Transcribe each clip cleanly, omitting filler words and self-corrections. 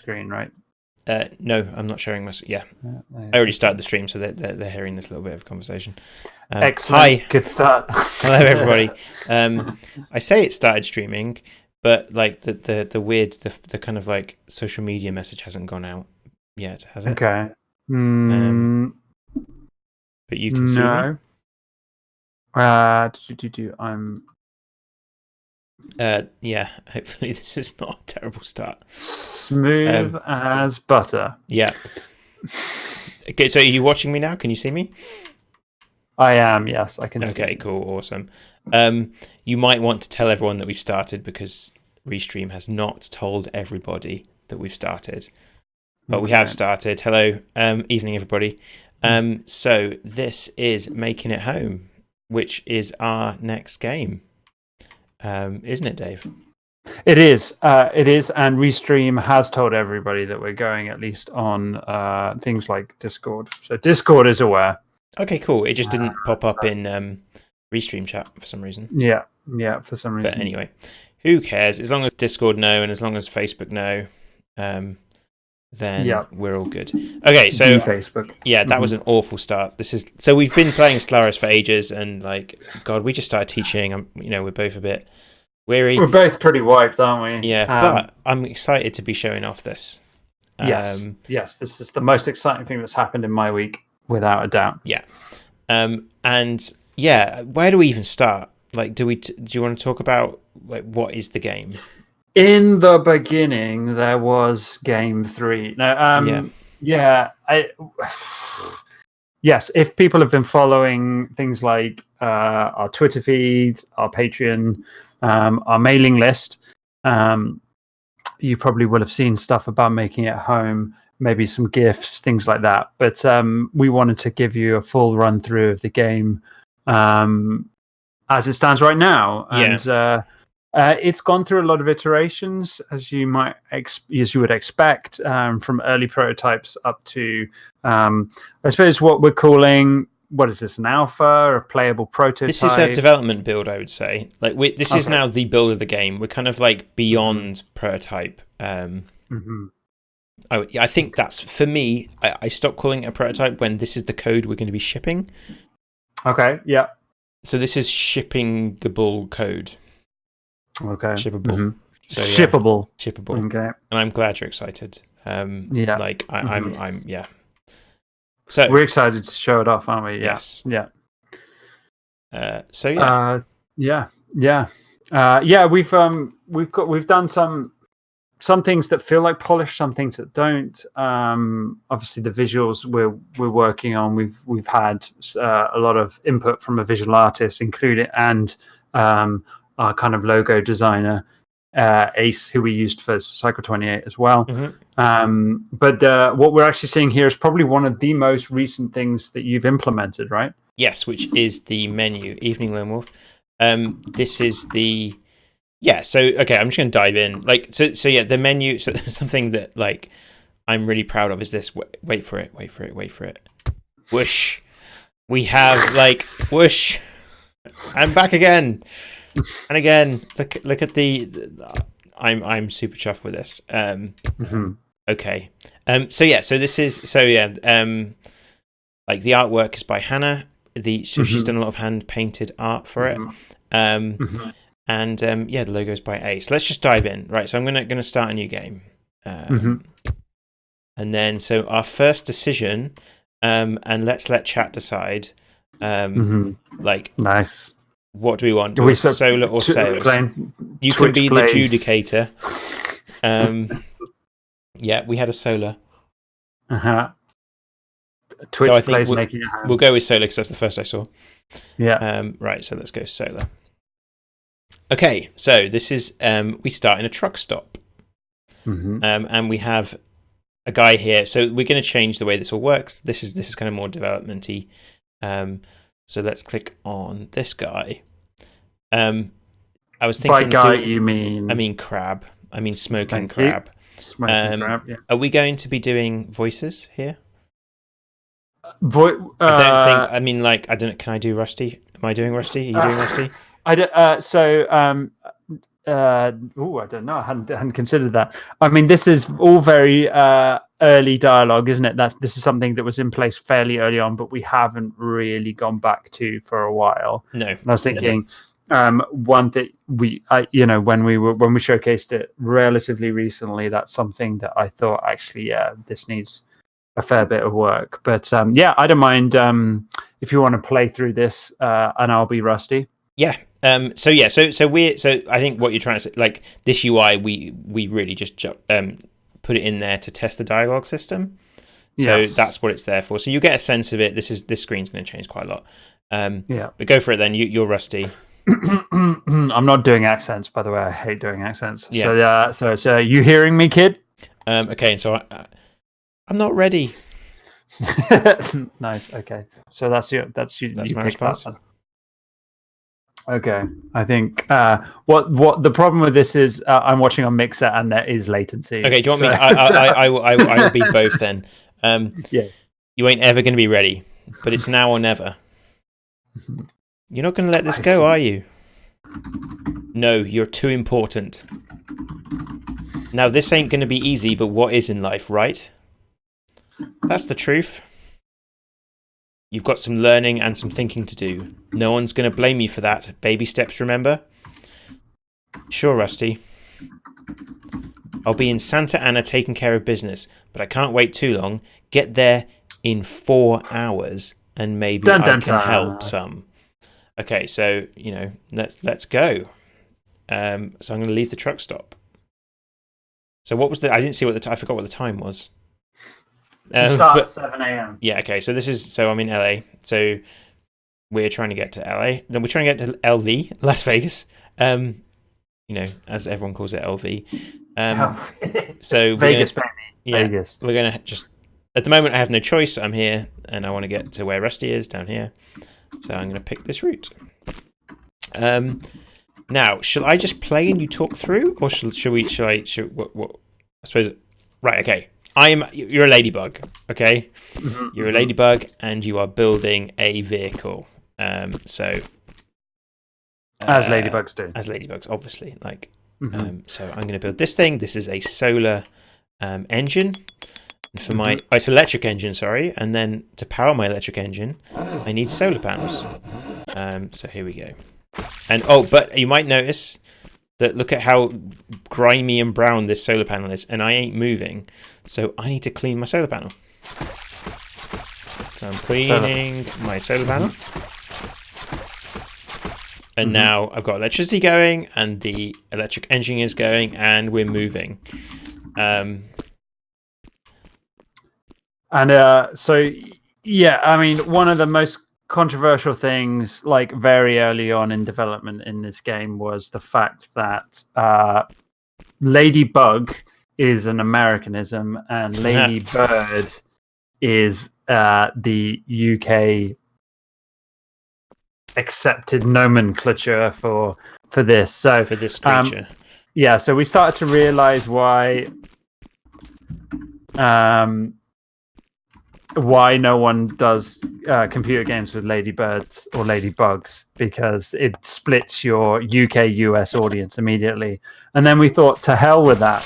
screen, right? No, I'm not sharing my. Yeah, Yeah, I already started the stream, so they're hearing this little bit of conversation. excellent. Hi, Good start. hello everybody. I say it started streaming, but like the weird the kind of like social media message hasn't gone out yet, has it? Okay. But you can see me. No. I'm Yeah. Hopefully this is not a terrible start. smooth as butter. Yeah. Okay, so are you watching me now? Can you see me? I am. Yes, I can. Okay, cool, awesome. You might want to tell everyone that we've started because Restream has not told everybody that we've started, but we have started. Hello, evening everybody. So this is Making It Home, which is our next game, isn't it, Dave? It is. It is, and Restream has told everybody that we're going at least on things like Discord. So Discord is aware. Okay, cool. It just didn't pop up in Restream chat for some reason. Yeah, for some reason. But anyway, who cares? As long as Discord know and as long as Facebook know, then we're all good. Okay, so Facebook. Yeah, that was an awful start. So we've been playing Stellaris for ages, and like, God, we just started teaching. We're both a bit weary. We're both pretty wiped, aren't we? Yeah, but I'm excited to be showing off this. Yes, this is the most exciting thing that's happened in my week, without a doubt. Yeah, and yeah, where do we even start? Like, do you want to talk about like what is the game? In the beginning, there was Game 3. Now, yes, if people have been following things like our Twitter feed, our Patreon, our mailing list, you probably will have seen stuff about Making It Home, maybe some GIFs, things like that. But we wanted to give you a full run through of the game as it stands right now. And it's gone through a lot of iterations, as you would expect, from early prototypes up to, I suppose, what we're calling, what is this, an alpha, a playable prototype? This is a development build, I would say. Like this is now the build of the game. We're kind of like beyond prototype. I think that's, for me, I stopped calling it a prototype when this is the code we're going to be shipping. Okay, yeah. So this is shippingable code. Okay. Shippable. So, shippable. Shippable. Okay. And I'm glad you're excited. Like I'm yeah. So we're excited to show it off, aren't we? Yeah. Yes. Yeah. So yeah. We've done some things that feel like polished, some things that don't. Obviously, the visuals we're working on. We've had a lot of input from a visual artist, including and our kind of logo designer, Ace, who we used for Cycle 28 as well. But what we're actually seeing here is probably one of the most recent things that you've implemented, right? Yes, which is the menu. Evening Lone Wolf. This is the so okay, I'm just gonna dive in. Like so yeah, the menu. So something that like I'm really proud of is this. Wait for it. Whoosh. We have like whoosh. I'm back again. And again, look at I'm super chuffed with this. Okay. So this is like the artwork is by Hannah. She's done a lot of hand painted art for it. And the logo is by Ace. Let's just dive in. Right, so I'm gonna start a new game. And then so our first decision, and let's let chat decide. Like nice. What do we want? Do we solar or sales? You can be the adjudicator. Yeah, we had a solar. Twitch so I think we'll go with solar because that's the first I saw. Yeah. Right, so let's go solar. Okay, so this is we start in a truck stop. And we have a guy here. So we're going to change the way this all works. This is kind of more development-y. So let's click on this guy. I was thinking... By guy, you mean... I mean crab. I mean smoking crab. Smoking crab, yeah. Are we going to be doing voices here? I don't think... I mean, like, I don't know. Can I do Rusty? Am I doing Rusty? Are you doing Rusty? I don't know. I hadn't considered that. I mean, this is all very early dialogue, isn't it? This is something that was in place fairly early on, but we haven't really gone back to for a while. No. And I was thinking, one that when we showcased it relatively recently, that's something that I thought actually, this needs a fair bit of work. But I don't mind if you want to play through this, and I'll be Rusty. Yeah. So I think what you're trying to say, like this UI, we really just put it in there to test the dialogue system. So Yes. that's what it's there for. So you get a sense of it. This screen's going to change quite a lot. But go for it then. You're Rusty. I'm not doing accents, by the way. I hate doing accents. Yeah. So you hearing me, kid? Okay. So I'm not ready. Nice. Okay. So that's you my response. Okay. I think what the problem with this is I'm watching on Mixer and there is latency. Okay. Do you want me? I will be both then. Yeah. You ain't ever going to be ready, but it's now or never. You're not going to let this go, are you? No, you're too important. Now, this ain't going to be easy, but what is in life, right? That's the truth. You've got some learning and some thinking to do. No one's going to blame you for that. Baby steps, remember? Sure, Rusty. I'll be in Santa Ana taking care of business, but I can't wait too long. Get there in 4 hours, and maybe I can help some. Okay, so let's go. So I'm going to leave the truck stop. So what was I didn't see what I forgot what the time was. Start at 7 a.m. Yeah. Okay. So I'm in LA. So we're trying to get to LA. Then we're trying to get to LV, Las Vegas. As everyone calls it, LV. So Vegas, baby. Yeah, Vegas. We're gonna just. At the moment, I have no choice. I'm here, and I want to get to where Rusty is down here. So I'm going to pick this route. Now, shall I just play and you talk through, or should I? I suppose. Right. Okay. You're a ladybug. Okay. Mm-hmm. You're a ladybug, and you are building a vehicle. As ladybugs do. As ladybugs, obviously. Like. Mm-hmm. So I'm going to build this thing. This is a solar engine. For it's electric engine, sorry, and then to power my electric engine, I need solar panels. So here we go. And but you might notice that look at how grimy and brown this solar panel is, and I ain't moving, so I need to clean my solar panel. So I'm cleaning my solar panel, and now I've got electricity going, and the electric engine is going, and we're moving. And I mean, one of the most controversial things, like very early on in development in this game, was the fact that Ladybug is an Americanism and Ladybird is the UK accepted nomenclature for this. So for this creature, so we started to realize why no one does computer games with ladybirds or ladybugs, because it splits your UK-US audience immediately. And then we thought, to hell with that.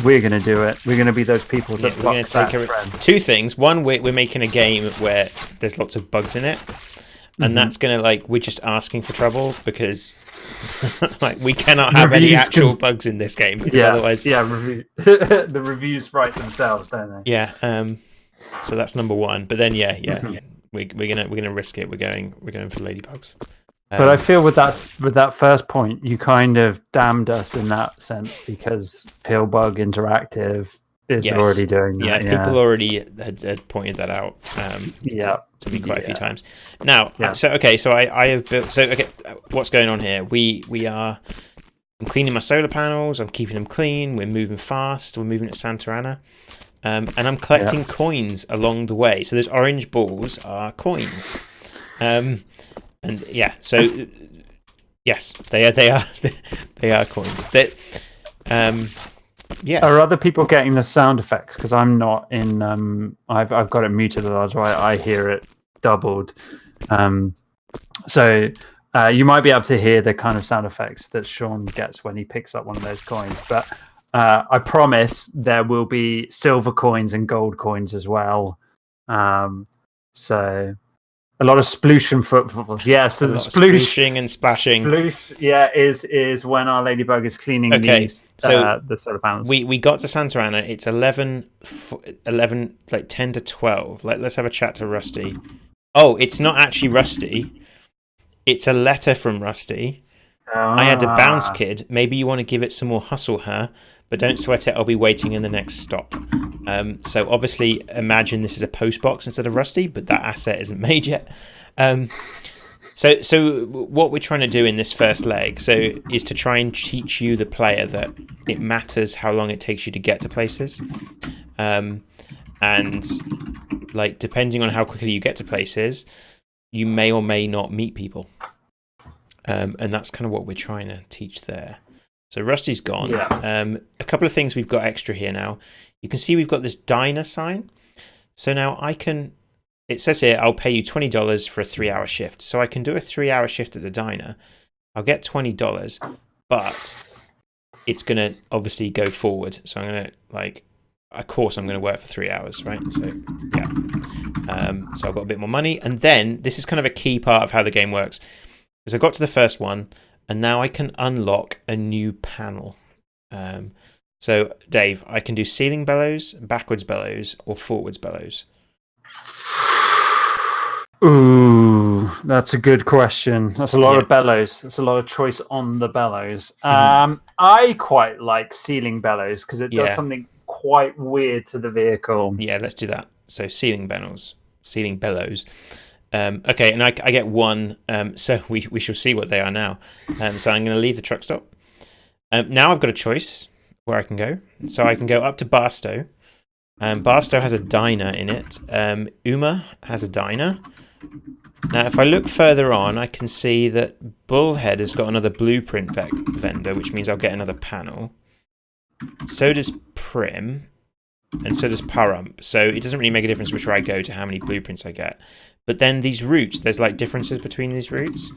We're going to do it. We're going to be those people that we're going to take two things. One, we're making a game where there's lots of bugs in it. And that's going to, we're just asking for trouble, because we cannot have any actual bugs in this game, because otherwise... Yeah, the reviews write themselves, don't they? Yeah, so that's number one. But then, we're gonna risk it. We're going for ladybugs. But I feel with that first point, you kind of damned us in that sense, because Pillbug Interactive is already doing that. Yeah, people already had pointed that out. To me quite a few times. Now, so I have built. So okay, what's going on here? I'm cleaning my solar panels. I'm keeping them clean. We're moving fast. We're moving to Santa Ana. And I'm collecting coins along the way. So those orange balls are coins. So yes, they are coins. Are other people getting the sound effects? Because I'm not in. I've got it muted, otherwise I hear it doubled. So You might be able to hear the kind of sound effects that Sean gets when he picks up one of those coins, but I promise there will be silver coins and gold coins as well. So a lot of splooshing footballs. Yeah, so the splooshing and splashing. Sploosh, yeah, is when our ladybug is cleaning these, so the solar panels. We got to Santa Ana. It's 11, like 10 to 12. Let's have a chat to Rusty. Oh, it's not actually Rusty. It's a letter from Rusty. I had a bounce kid. Maybe you want to give it some more hustle, huh? But don't sweat it. I'll be waiting in the next stop. So obviously, imagine this is a post box instead of Rusty, but that asset isn't made yet. So what we're trying to do in this first leg, is to try and teach you, the player, that it matters how long it takes you to get to places, and like depending on how quickly you get to places, you may or may not meet people, and that's kind of what we're trying to teach there. So Rusty's gone. Yeah. A couple of things we've got extra here now. You can see we've got this diner sign. So now it says here, I'll pay you $20 for a 3-hour shift. So I can do a 3-hour shift at the diner. I'll get $20, but it's going to obviously go forward. So I'm going to, of course, I'm going to work for 3 hours, right? So, yeah. So I've got a bit more money. And then this is kind of a key part of how the game works. Because I got to the first one, and now I can unlock a new panel. So, Dave, I can do ceiling bellows, backwards bellows, or forwards bellows. Ooh, that's a good question. That's a lot of bellows. That's a lot of choice on the bellows. I quite like ceiling bellows because it does something quite weird to the vehicle. Yeah, let's do that. So ceiling bellows. Okay, and I get one. So we shall see what they are now. So I'm going to leave the truck stop. Now I've got a choice where I can go. So I can go up to Barstow. Barstow has a diner in it. Uma has a diner. Now, if I look further on, I can see that Bullhead has got another blueprint vendor, which means I'll get another panel. So does Prim, and so does Paramp. So it doesn't really make a difference which way I go to how many blueprints I get. But then these routes, there's like differences between these routes.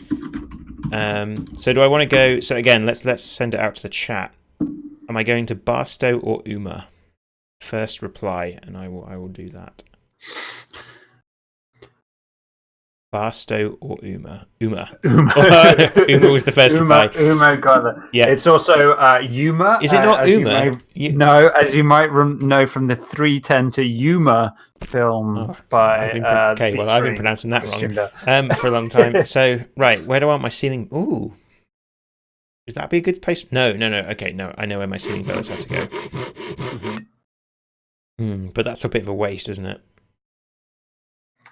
So do I want to go? So again, let's send it out to the chat. Am I going to Barstow or Uma? First reply, and I will do that. Barstow or Uma? Uma. Uma was the first reply. Uma got it. Yeah. It's also Yuma. Is it not Uma? No, as you might know from the 310 to Yuma film by... I've been pronouncing that wrong for a long time. So, right, where do I want my ceiling? Ooh. Would that be a good place? No. Okay, no, I know where my ceiling bellows have to go. But that's a bit of a waste, isn't it?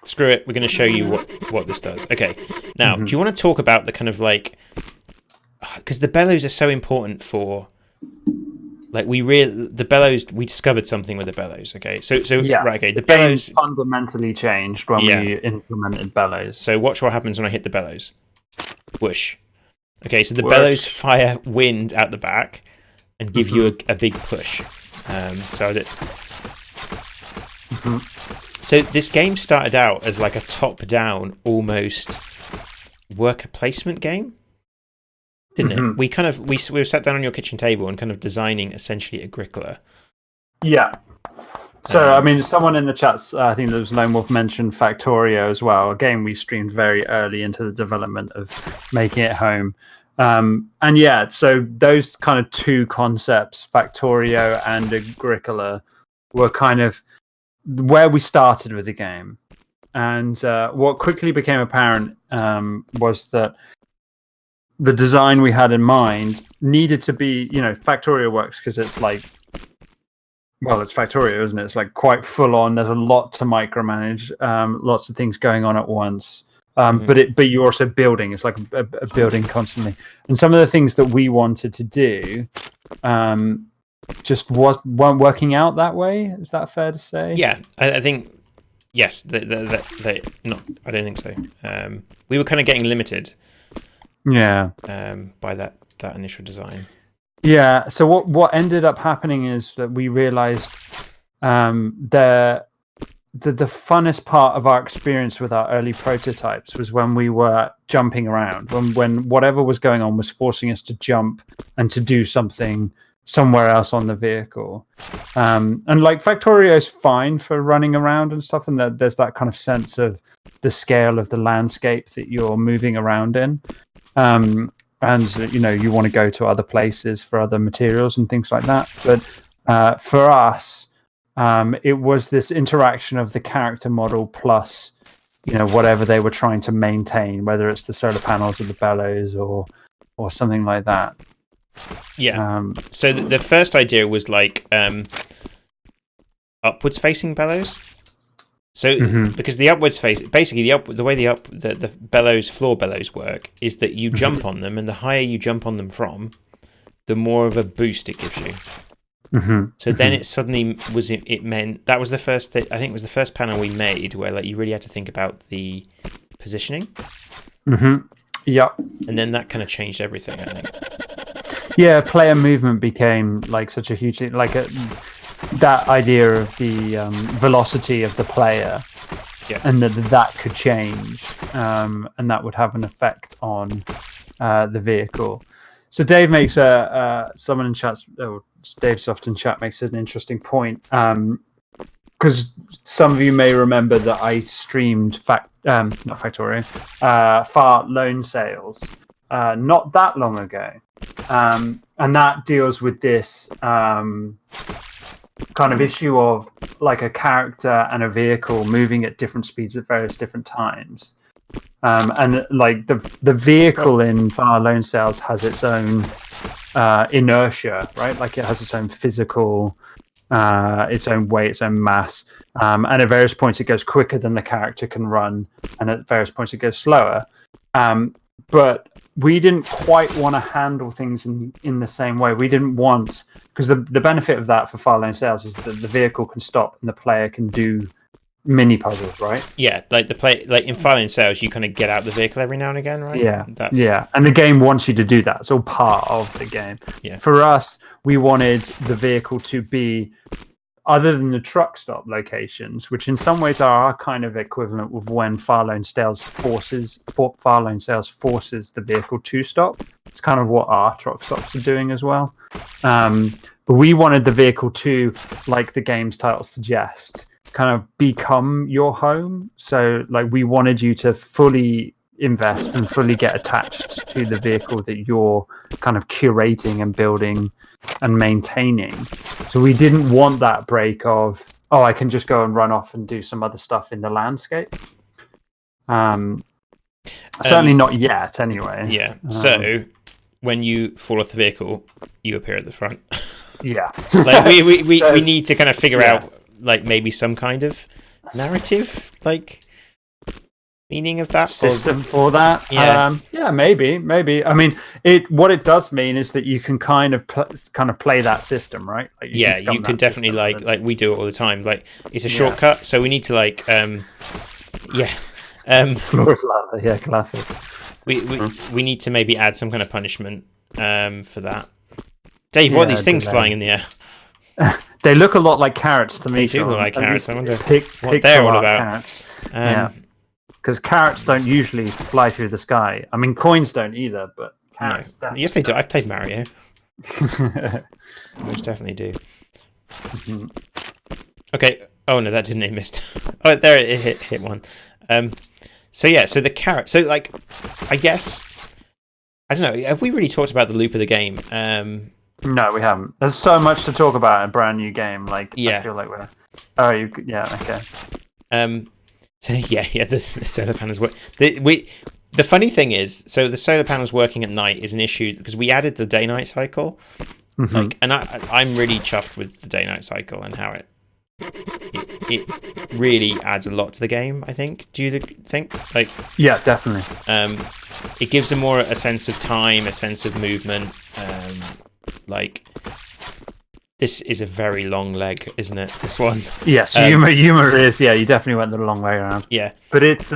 Screw it. We're going to show you what this does. Okay. Now, do you want to talk about the kind of because the bellows are so important for the bellows. We discovered something with the bellows. Okay. So yeah. Right. Okay. The bellows fundamentally changed when we implemented bellows. So watch what happens when I hit the bellows. Whoosh. Okay. So the bellows fire wind out the back and give you a big push. So this game started out as like a top-down, almost worker placement game, didn't it? We were sat down on your kitchen table and kind of designing essentially Agricola. Yeah. So I mean, someone in the chats, I think there was Lone Wolf, mentioned Factorio as well. A game we streamed very early into the development of making it home. And yeah, so those kind of two concepts, Factorio and Agricola, were kind of where we started with the game. And what quickly became apparent was that the design we had in mind needed to be, Factorio works because it's like, well, it's Factorio, isn't it? It's like quite full on. There's a lot to micromanage, lots of things going on at once. But you're also building. It's like a building constantly. And some of the things that we wanted to do just weren't working out that way. Is that fair to say? Yeah, I think yes. I don't think so. We were kind of getting limited. Yeah. By that initial design. Yeah. So what ended up happening is that we realized the funnest part of our experience with our early prototypes was when we were jumping around, when whatever was going on was forcing us to jump and to do something somewhere else on the vehicle. And like Factorio is fine for running around and stuff, and there's that kind of sense of the scale of the landscape that you're moving around in. And you want to go to other places for other materials and things like that. But for us, it was this interaction of the character model plus, whatever they were trying to maintain, whether it's the solar panels or the bellows or something like that. Yeah. So the first idea was like upwards facing bellows. So because the upwards face, basically the way the bellows, floor bellows work is that you jump on them, and the higher you jump on them from, the more of a boost it gives you. So then it suddenly it meant that was the first I think it was the first panel we made where like you really had to think about the positioning. Yeah. And then that kind of changed everything, I think. Yeah, player movement became like such a huge thing, like that idea of the velocity of the player, and that could change, and that would have an effect on the vehicle. So Dave makes someone in chat, Dave Soft in chat makes an interesting point, because some of you may remember that I streamed not Factorio, Far Loan Sales not that long ago, and that deals with this kind of issue of like a character and a vehicle moving at different speeds at various different times. And like the vehicle in Far Loan Sales has its own inertia, right? Like it has its own physical, its own weight, its own mass. And at various points it goes quicker than the character can run, and at various points it goes slower. But we didn't quite want to handle things in the same way. We didn't want, because the benefit of that for Far Loan Sales is that the vehicle can stop and the player can do mini puzzles, right? Yeah, like in Far Loan Sales, you kind of get out the vehicle every now and again, right? Yeah, yeah, and the game wants you to do that. It's all part of the game. Yeah. For us, we wanted the vehicle to be, other than the truck stop locations, which in some ways are our kind of equivalent with when Far Loan Sales forces the vehicle to stop. It's kind of what our truck stops are doing as well. But we wanted the vehicle to, like the game's title suggests, kind of become your home. So like we wanted you to fully invest and fully get attached to the vehicle that you're kind of curating and building and maintaining. So we didn't want that break of, I can just go and run off and do some other stuff in the landscape. Certainly not yet, anyway. Yeah. So when you fall off the vehicle, you appear at the front. Yeah. Like we need to kind of figure out like maybe some kind of narrative, like meaning of that system for that. Yeah. Maybe. I mean, what it does mean is that you can kind of play that system, right? Like you can definitely like we do it all the time. Like it's a shortcut, so we need to like floor's lava, yeah, classic. We need to maybe add some kind of punishment for that. Dave, what are these things flying in the air? They look a lot like carrots to me. They do look like carrots. I wonder what they're all about. Because carrots don't usually fly through the sky. I mean, coins don't either, but carrots. No. Yes, they do. I've played Mario. Most definitely do. Okay. Oh no, that didn't. It missed. Oh, there it hit one. So the carrot. So like, I guess I don't know. Have we really talked about the loop of the game? No, we haven't. There's so much to talk about in a brand new game. Like, I feel like we're. Oh, okay. So the solar panels work. The funny thing is, so the solar panels working at night is an issue because we added the day-night cycle. Like, and I'm really chuffed with the day-night cycle and how it really adds a lot to the game. I think. Do you think? Like, yeah, definitely. It gives them more a sense of time, a sense of movement. Like, this is a very long leg, isn't it? This one. Yes, humor is. Yeah, you definitely went the long way around. Yeah, but it's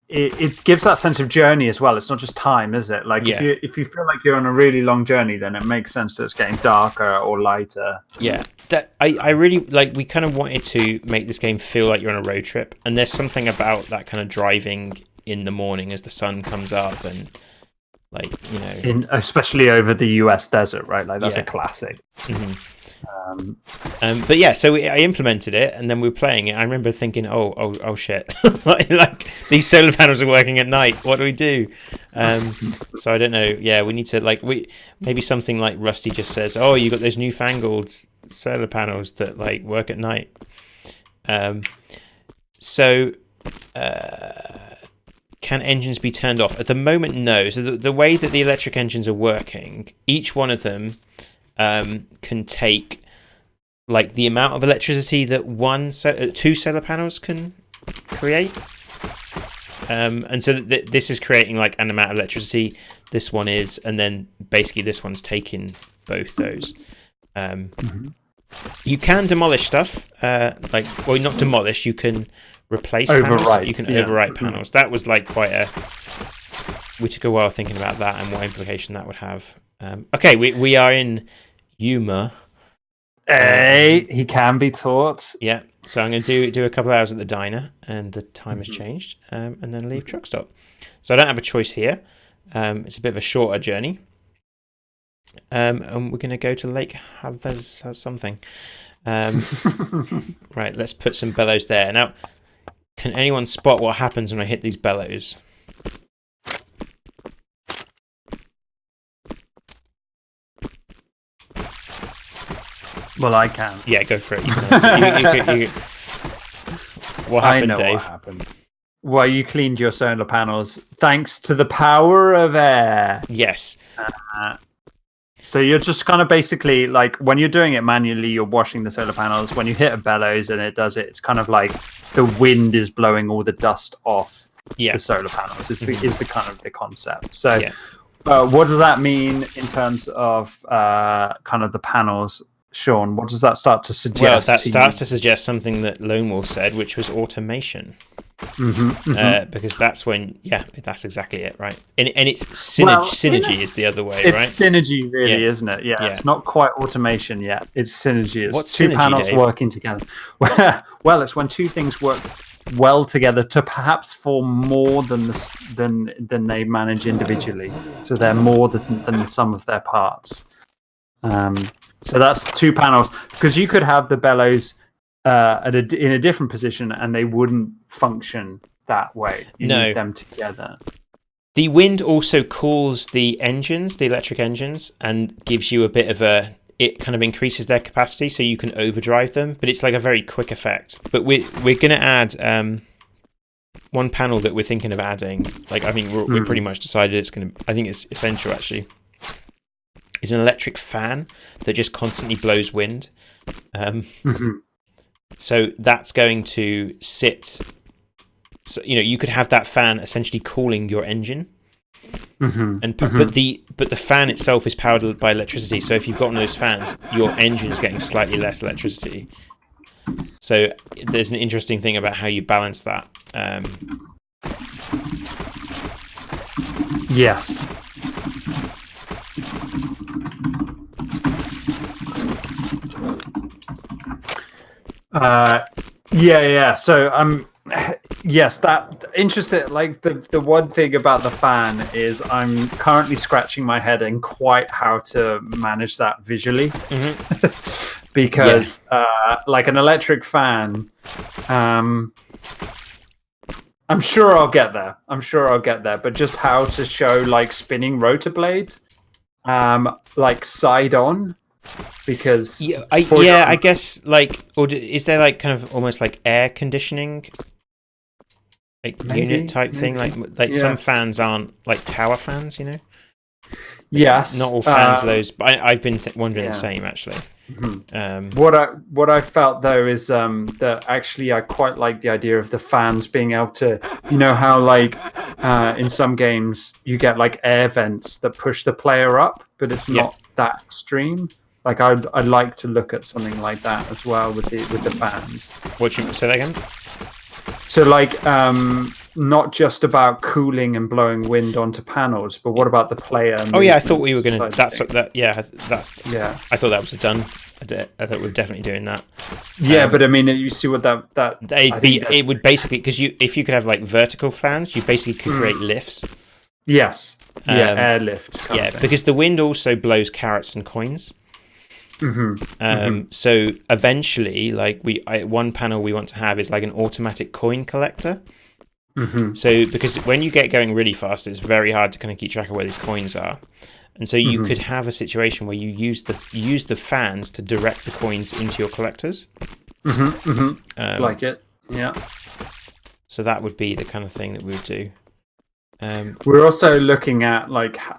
it gives that sense of journey as well. It's not just time, is it? Like if you feel like you're on a really long journey, then it makes sense that it's getting darker or lighter. Yeah, that I really like. We kind of wanted to make this game feel like you're on a road trip, and there's something about that kind of driving in the morning as the sun comes up, and like especially over the US desert, right? Like that's a classic. Mm-hmm. But yeah, so I implemented it, and then we were playing it. I remember thinking, oh shit, like these solar panels are working at night. What do we do? So I don't know. Yeah, we need to maybe something like Rusty just says, oh, you got those newfangled solar panels that like work at night. So can engines be turned off? At the moment, no. So the way that the electric engines are working, each one of them can take like the amount of electricity that two solar panels can create, and so this is creating like an amount of electricity. This one is, and then basically this one's taking both those. You can demolish stuff, not demolish. You can replace panels. You can overwrite panels. That was like we took a while thinking about that and what implication that would have. Okay, we are in Yuma. Hey, he can be taught. Yeah, so I'm going to do a couple of hours at the diner, and the time has changed, and then leave truck stop. So I don't have a choice here. It's a bit of a shorter journey, and we're going to go to Lake Havez something. Right, let's put some bellows there. Now, can anyone spot what happens when I hit these bellows? Well, I can. Yeah, go for it. You can answer. What happened, Dave? What happened. Well, you cleaned your solar panels thanks to the power of air. Yes. So you're just kind of basically like when you're doing it manually, you're washing the solar panels. When you hit a bellows and it does it, it's kind of like the wind is blowing all the dust off the solar panels. Is the kind of the concept. So, what does that mean in terms of kind of the panels? Sean, what does that start to suggest? Well, that starts to suggest something that Lone Wolf said, which was automation. Because that's when, that's exactly it, right? And it's synergy is the other way, it's right? It's synergy, really, isn't it? Yeah, it's not quite automation yet. It's synergy. It's What's two synergy, panels Dave? working together. Well, it's when two things work well together to perhaps form more than they manage individually. So they're more than the sum of their parts. So that's two panels, because you could have the bellows in a different position and they wouldn't function that way. You need them together. The wind also cools the engines, the electric engines, and gives you a bit of it kind of increases their capacity so you can overdrive them, but it's like a very quick effect. But we're going to add one panel that we're thinking of adding. Like I think we're pretty much decided I think it's essential actually. Is an electric fan that just constantly blows wind. So that's going to sit. So, you could have that fan essentially cooling your engine, but the fan itself is powered by electricity. So if you've got one of those fans, your engine is getting slightly less electricity. So there's an interesting thing about how you balance that. Yes. So yes, that interesting. Like the one thing about the fan is I'm currently scratching my head in quite how to manage that visually, because like an electric fan, I'm sure I'll get there. But just how to show like spinning rotor blades, like side on. Because I guess like, or is there like kind of almost like air conditioning, like unit type thing, like some fans aren't like tower fans, Yes, not all fans of those, but I've been wondering the same actually. What I felt though is that actually I quite like the idea of the fans being able to, how like in some games you get like air vents that push the player up, but it's not that extreme. Like I'd like to look at something like that as well with the fans. What you say that again? So like not just about cooling and blowing wind onto panels, but what about the player? Oh yeah, I thought we were going to. That's Yeah. I thought that was done. I thought we were definitely doing that. Yeah, but I mean, you see what that it would basically, because if you could have like vertical fans, you basically could create lifts. Yes. Yeah, airlift. Yeah, because the wind also blows carrots and coins. So eventually, like one panel we want to have is like an automatic coin collector. So because when you get going really fast, it's very hard to kind of keep track of where these coins are, and so you could have a situation where you use the fans to direct the coins into your collectors. Like it, yeah. So that would be the kind of thing that we would do. We're also looking at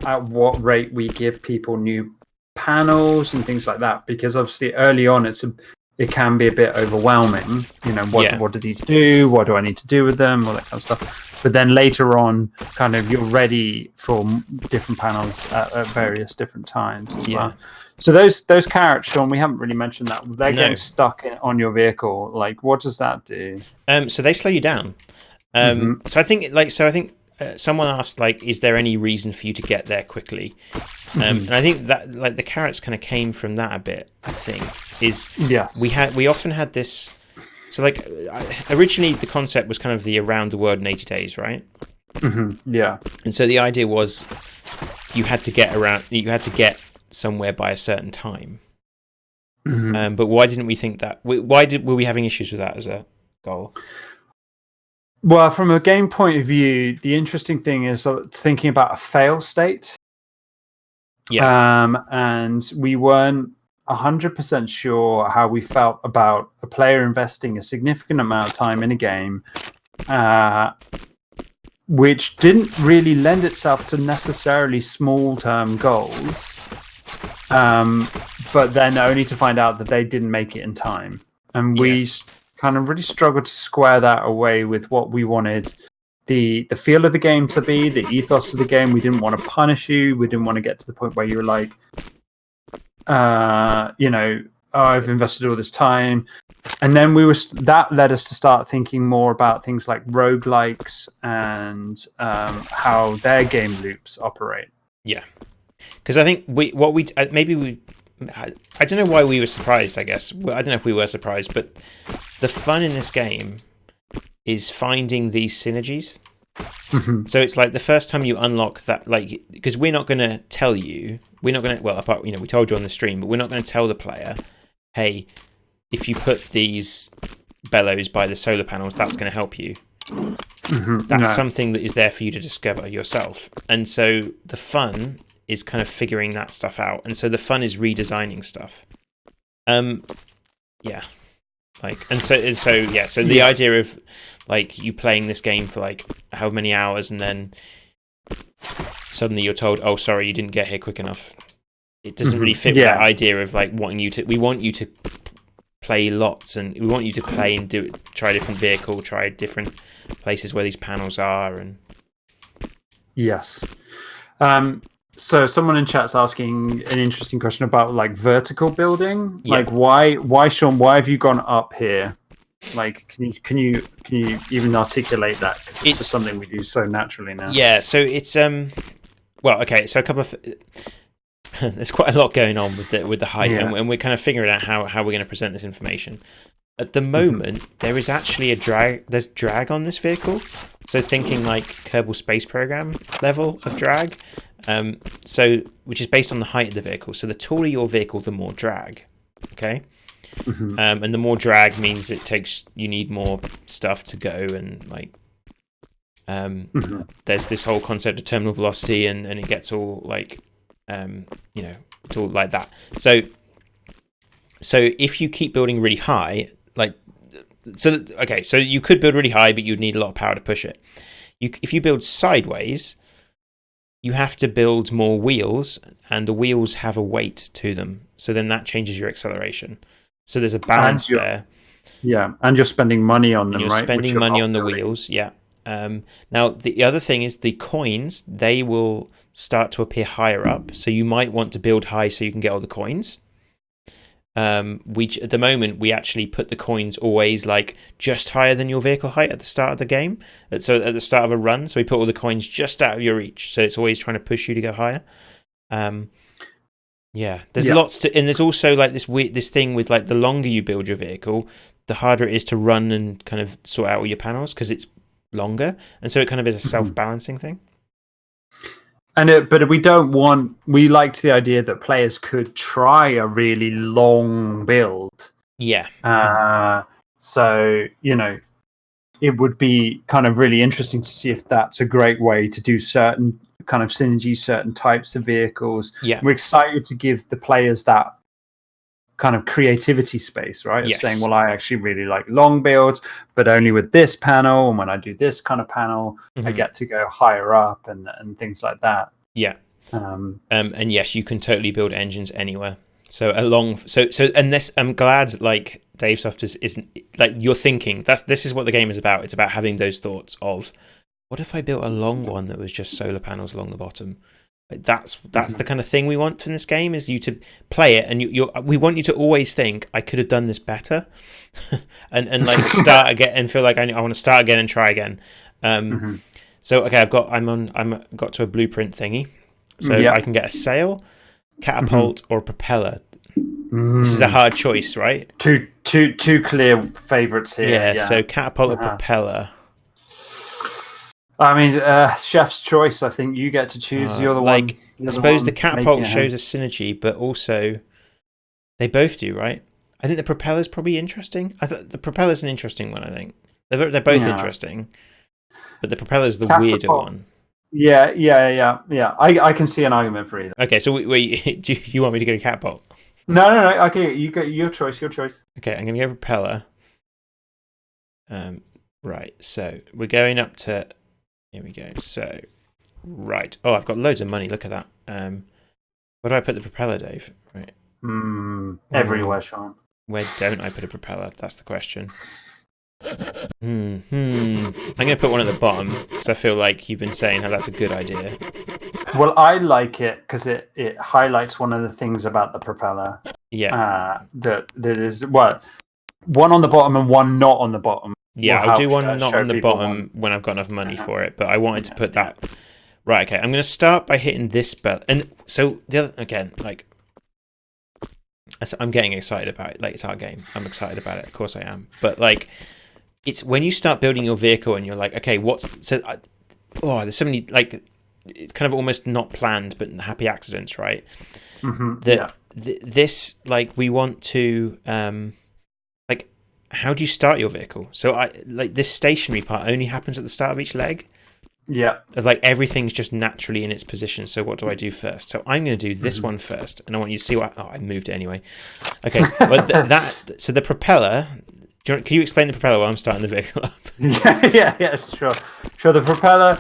at what rate we give people new panels and things like that, because obviously early on it can be a bit overwhelming. What do these do? What do I need to do with them? All that kind of stuff. But then later on, kind of you're ready for different panels at various different times as well. So those carrots, Sean, we haven't really mentioned that. They're getting stuck on your vehicle. Like, what does that do? So they slow you down. So I think someone asked, like, is there any reason for you to get there quickly? And I think that like the carrots kind of came from that a bit. I think we often had this. So like originally the concept was kind of the around the world in 80 days, right? Yeah. And so the idea was you had to get somewhere by a certain time. But why didn't we think that? Were we having issues with that as a goal? Well, from a game point of view, the interesting thing is thinking about a fail state. Yeah. And we weren't 100% sure how we felt about a player investing a significant amount of time in a game, which didn't really lend itself to necessarily small-term goals, but then only to find out that they didn't make it in time. And we kind of really struggled to square that away with what we wanted the feel of the game to be, the ethos of the game. We didn't want to punish you. We didn't want to get to the point where you were like, I've invested all this time. And then that led us to start thinking more about things like roguelikes and how their game loops operate. Yeah. Because I think I don't know why we were surprised, I guess. I don't know if we were surprised, but the fun in this game is finding these synergies. So it's like the first time you unlock that, like, because we're not going to tell you, we told you on the stream, but we're not going to tell the player, hey, if you put these bellows by the solar panels, that's going to help you. That's something that is there for you to discover yourself. And so the fun is kind of figuring that stuff out, and so the fun is redesigning stuff. So the idea of like you playing this game for like how many hours, and then suddenly you're told, "Oh, sorry, you didn't get here quick enough." It doesn't really fit with that idea of like we want you to play lots, and we want you to play and try a different vehicle, try different places where these panels are, and yes. So someone in chat's asking an interesting question about like vertical building. Yeah. Like why, Sean? Why have you gone up here? Like, can you even articulate that? 'Cause it's just something we do so naturally now. Yeah. So it's well, okay. So a couple of there's quite a lot going on with the height, and we're kind of figuring out how we're going to present this information. At the moment, there is actually there's drag on this vehicle. So thinking like Kerbal Space Program level of drag. Which is based on the height of the vehicle. So the taller your vehicle, the more drag. Okay. And the more drag means you need more stuff to go, and like there's this whole concept of terminal velocity, and it gets all like it's all like that. So if you keep building really high, so you could build really high, but you'd need a lot of power to push it. If you build sideways, you have to build more wheels, and the wheels have a weight to them. So then that changes your acceleration. So there's a balance there. Yeah, and you're spending money on them, right? You're spending money on the wheels, yeah. Now, the other thing is the coins, they will start to appear higher up. So you might want to build high so you can get all the coins. At the moment we actually put the coins always like just higher than your vehicle height at the start of the game. So at the start of a run, so we put all the coins just out of your reach. So it's always trying to push you to go higher. There's lots to, and there's also like this thing with like the longer you build your vehicle, the harder it is to run and kind of sort out all your panels because it's longer, and so it kind of is a self-balancing thing. But we liked the idea that players could try a really long build. Yeah. So, it would be kind of really interesting to see if that's a great way to do certain kind of synergy, certain types of vehicles. Yeah. We're excited to give the players that kind of creativity space, right? Yes. Of saying, well, I actually really like long builds, but only with this panel. And when I do this kind of panel, I get to go higher up and things like that. Yeah. And yes, you can totally build engines anywhere. So I'm glad like Davesoft isn't like you're thinking this is what the game is about. It's about having those thoughts of what if I built a long one that was just solar panels along the bottom. Like that's the kind of thing we want from this game, is you to play it and we want you to always think I could have done this better, and like start again and feel like I want to start again and try again. So okay, I've got to a blueprint thingy, so I can get a sail, catapult, or propeller. This is a hard choice, right? Two clear favorites here. Yeah. So catapult or propeller. I mean, chef's choice. I think you get to choose. You're the one. I suppose the catapult shows a synergy, but also they both do, right? I think the propeller's probably interesting. I thought the propeller's an interesting one. I think they're both interesting, but the propeller's the weirder one. Yeah. I can see an argument for either. Okay, so wait, do you want me to go to catapult? No. Okay, you go. Your choice. Okay, I'm going to go propeller. Right. So we're going up to. Here we go. So, right. Oh, I've got loads of money. Look at that. Where do I put the propeller, Dave? Right. Everywhere, Sean. Where don't I put a propeller? That's the question. I'm going to put one at the bottom because I feel like you've been saying how that's a good idea. Well, I like it because it highlights one of the things about the propeller. Yeah. That is one on the bottom and one not on the bottom. Yeah, I'll do one not on the bottom when I've got enough money for it, but I wanted to put that. Right, okay, I'm going to start by hitting this bell. And so, I'm getting excited about it. Like, it's our game. I'm excited about it. Of course I am. But, like, it's when you start building your vehicle and you're like, okay, there's so many, like, it's kind of almost not planned, but happy accidents, right? This, like, we want to, how do you start your vehicle? So this stationary part only happens at the start of each leg. Yeah. Like everything's just naturally in its position. So what do I do first? So I'm going to do this one first, and I want you to see what. Oh, I moved it anyway. Okay. Well, so the propeller. Can you explain the propeller while I'm starting the vehicle up? Yeah, sure. The propeller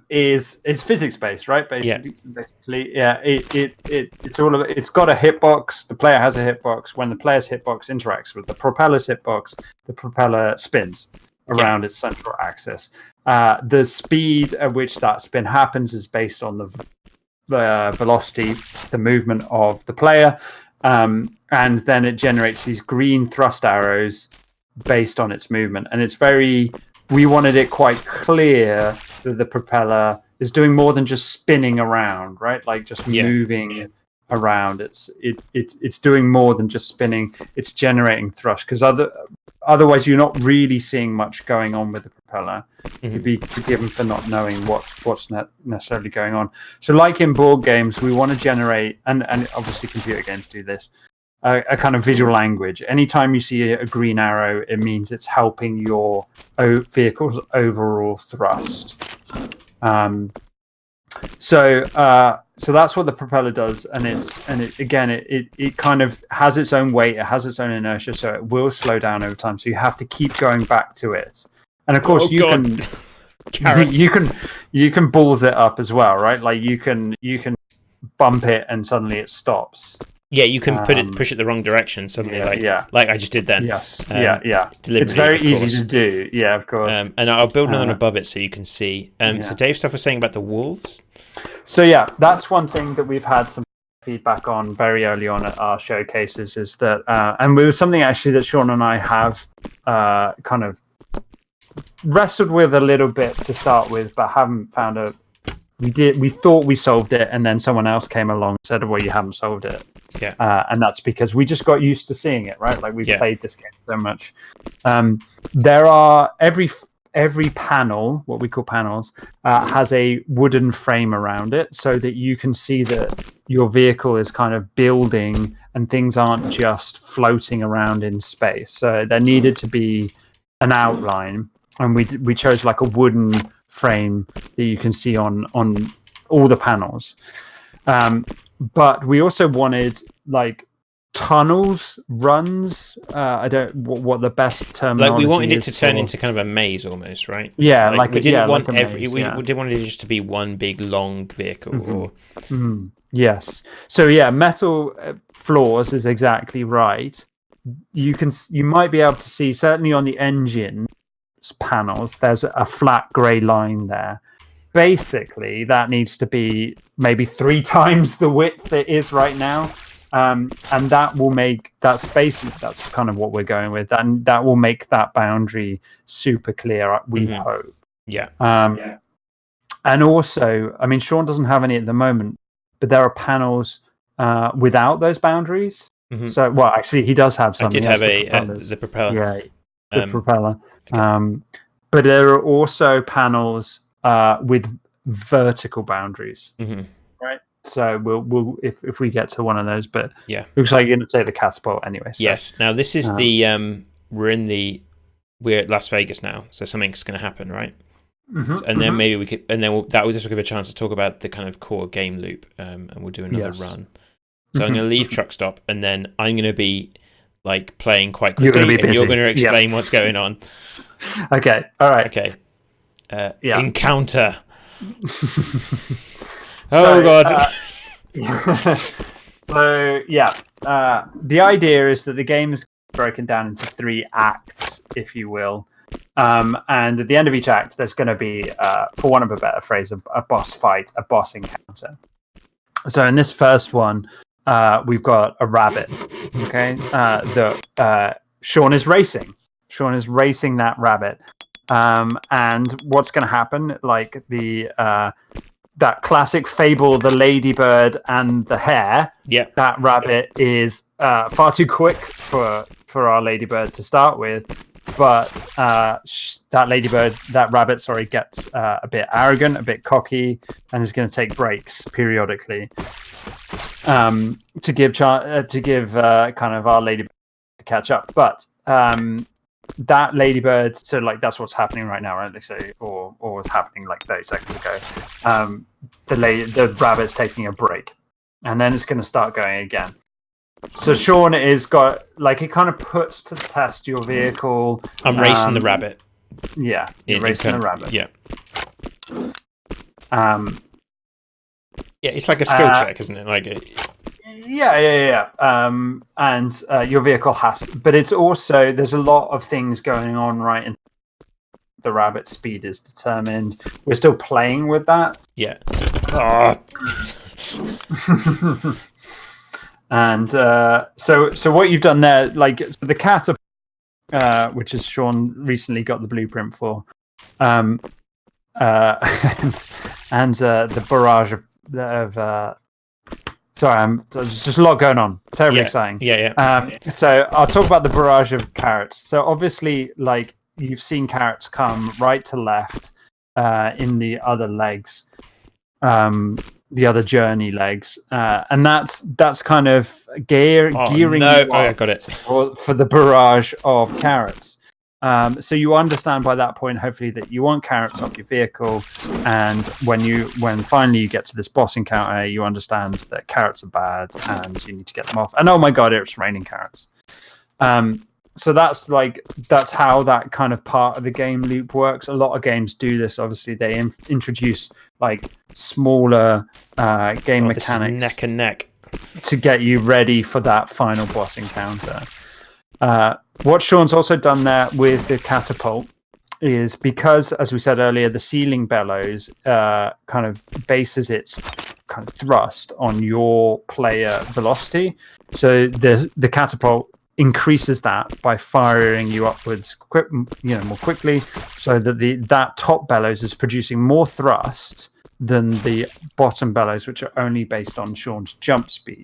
is physics based, right? Basically, yeah. It's all of it. It's got a hitbox. The player has a hitbox. When the player's hitbox interacts with the propeller's hitbox, the propeller spins around its central axis. The speed at which that spin happens is based on the velocity, the movement of the player, and then it generates these green thrust arrows based on its movement. And we wanted it quite clear that the propeller is doing more than just spinning around, right? Like just moving around. It's doing more than just spinning. It's generating thrust, because otherwise you're not really seeing much going on with the propeller. You'd be forgiven for not knowing what's necessarily going on. So like in board games, we want to generate, and obviously computer games do this, a kind of visual language. Anytime you see a green arrow, it means it's helping your vehicle's overall thrust. So that's what the propeller does, and it kind of has its own weight, it has its own inertia, so it will slow down over time. So you have to keep going back to it, and of course you can balls it up as well, right? Like you can bump it and suddenly it stops. Yeah, you can push it the wrong direction suddenly, like I just did then. Yes, it's very easy to do. Yeah, of course. And I'll build another one above it so you can see. So Dave stuff was saying about the walls. So yeah, that's one thing that we've had some feedback on very early on at our showcases is that, and it was something actually that Sean and I have kind of wrestled with a little bit to start with, but haven't found a. We thought we solved it, and then someone else came along and said, "Well, you haven't solved it." Yeah. And that's because we just got used to seeing it, right? Like we've played this game so much. There are every panel, what we call panels, has a wooden frame around it, so that you can see that your vehicle is kind of building, and things aren't just floating around in space. So there needed to be an outline, and we chose like a wooden frame that you can see on all the panels. But we also wanted like tunnels, runs. I don't what the best terminology. Like we wanted it to turn for... into kind of a maze almost, right? Yeah, we didn't want like every. maze, we didn't want it just to be one big long vehicle. Mm-hmm. Or yes. So yeah, metal floors is exactly right. You might be able to see, certainly on the engine panels, there's a flat grey line there. Basically, that needs to be maybe 3 times the width it is right now, and that will make that's kind of what we're going with, and that will make that boundary super clear. We hope. Yeah. And also, I mean, Sean doesn't have any at the moment, but there are panels without those boundaries. So, well, actually, he does have some. I did have the propeller. Yeah, the propeller. Okay. But there are also panels with vertical boundaries, right? So we'll if we get to one of those, but looks like you're going to say the catapult anyway. So. Yes. Now this is we're at Las Vegas now, so something's going to happen, right? And then maybe we could, and then that will just give a chance to talk about the kind of core game loop, and we'll do another run. So I'm going to leave Truck Stop, and then I'm going to be like playing quite quickly, and you're going to explain what's going on. Okay. All right. Okay. Encounter. God. So the idea is that the game is broken down into 3 acts, if you will. And at the end of each act, there's going to be, for want of a better phrase, a boss fight, a boss encounter. So in this first one, we've got a rabbit. Okay, that Sean is racing. Sean is racing that rabbit. And what's going to happen? Like that classic fable, the ladybird and the hare. Yeah, that rabbit is far too quick for our ladybird to start with. But that rabbit, gets a bit arrogant, a bit cocky, and is going to take breaks periodically to give kind of our ladybird to catch up. But that ladybird, so like that's what's happening right now, right? So, or was happening like 30 seconds ago. The rabbit's taking a break, and then it's going to start going again. So Sean is got like it kind of puts to the test your vehicle. I'm racing the rabbit. Yeah, you're racing the rabbit. Yeah. Yeah, it's like a skill check, isn't it? Like Yeah. And your vehicle but it's also there's a lot of things going on, right? And the rabbit speed is determined. We're still playing with that. Yeah. And so what you've done there, like the catapult, which is Sean recently got the blueprint for, and the barrage of sorry, there's just a lot going on. Terribly exciting. Yeah. So I'll talk about the barrage of carrots. So obviously, like you've seen carrots come right to left in the other legs. The other journey legs, and that's kind of gearing I got it for the barrage of carrots. So you understand by that point, hopefully, that you want carrots off your vehicle, and when finally you get to this boss encounter, you understand that carrots are bad and you need to get them off. And oh my god, it's raining carrots. So that's how that kind of part of the game loop works. A lot of games do this. Obviously, they introduce like smaller game mechanics, neck and neck, to get you ready for that final boss encounter. What Sean's also done there with the catapult is because, as we said earlier, the ceiling bellows kind of bases its kind of thrust on your player velocity. So the catapult increases that by firing you upwards more quickly, so that that top bellows is producing more thrust than the bottom bellows, which are only based on Sean's jump speed.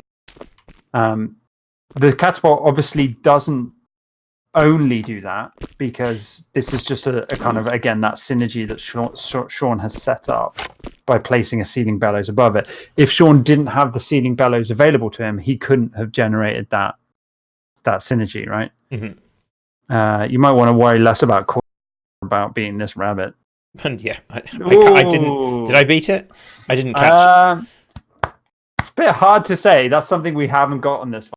The catapult obviously doesn't only do that, because this is just a kind of, again, that synergy that Sean has set up by placing a ceiling bellows above it. If Sean didn't have the ceiling bellows available to him, he couldn't have generated that synergy, right? Mm-hmm. You might want to worry less about beating this rabbit. And yeah, I didn't. Did I beat it? I didn't catch it. It's a bit hard to say. That's something we haven't got on this.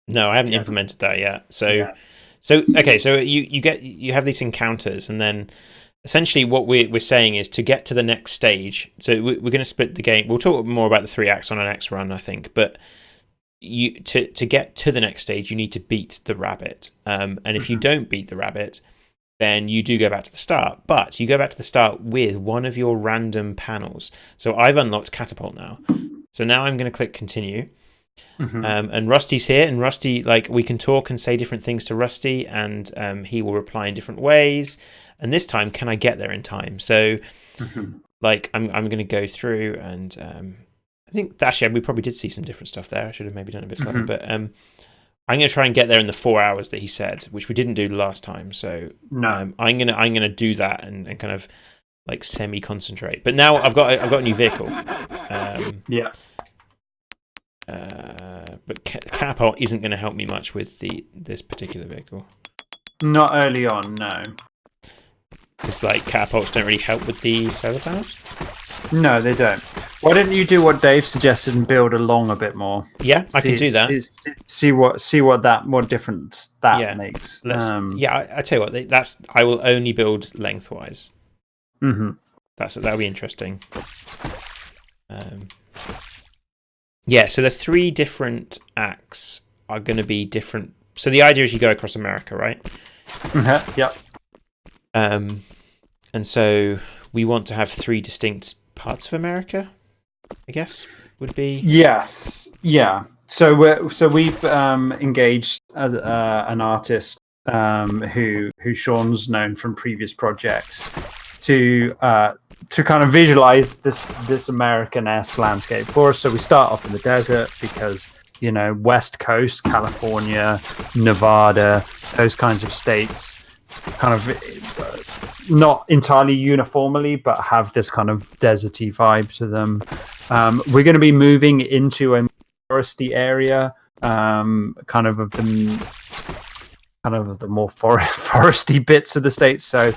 No, I haven't implemented that yet. So okay, so you have these encounters, and then essentially what we're saying is to get to the next stage. So we're going to split the game. We'll talk more about the 3 acts on our next run, I think. But to get to the next stage, you need to beat the rabbit. And if you don't beat the rabbit, then you do go back to the start. But you go back to the start with one of your random panels. So I've unlocked Catapult now. So now I'm going to click continue. And Rusty's here, and Rusty, like, we can talk and say different things to Rusty, and he will reply in different ways. And this time, can I get there in time? So, like, I'm going to go through, and I think actually we probably did see some different stuff there. I should have maybe done a bit slower, but I'm going to try and get there in the 4 hours that he said, which we didn't do last time. So I'm gonna do that and kind of like semi concentrate. But now I've got a new vehicle. But Catapult isn't going to help me much with this particular vehicle. Not early on, no. It's like catapults don't really help with the solar panels. No, they don't. Why don't you do what Dave suggested and build along a bit more? Yeah, I can do that. See what difference that makes. I tell you what, I will only build lengthwise. That'll be interesting. So the 3 different acts are going to be different. So the idea is you go across America, right? Yep. And so we want to have 3 distinct parts of America, I guess, would be. Yes. Yeah. So we've engaged an artist who Sean's known from previous projects to kind of visualize this American-esque landscape for us. So we start off in the desert because, West Coast, California, Nevada, those kinds of states kind of not entirely uniformly, but have this kind of deserty vibe to them. We're going to be moving into a foresty area, kind of the more foresty bits of the state. So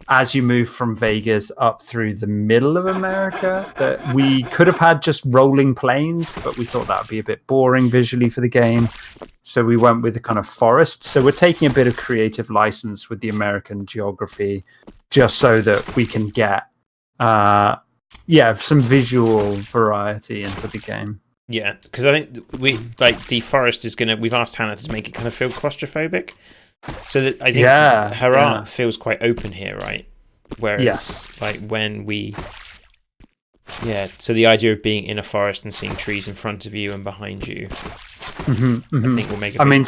as you move from Vegas up through the middle of America, that we could have had just rolling plains, but we thought that would be a bit boring visually for the game. So we went with a kind of forest. So we're taking a bit of creative license with the American geography, just so that we can get some visual variety into the game. Yeah, because I think the forest is we've asked Hannah to make it kind of feel claustrophobic. So that I think her art feels quite open here, right? Whereas like when so the idea of being in a forest and seeing trees in front of you and behind you, I think will make it. I mean,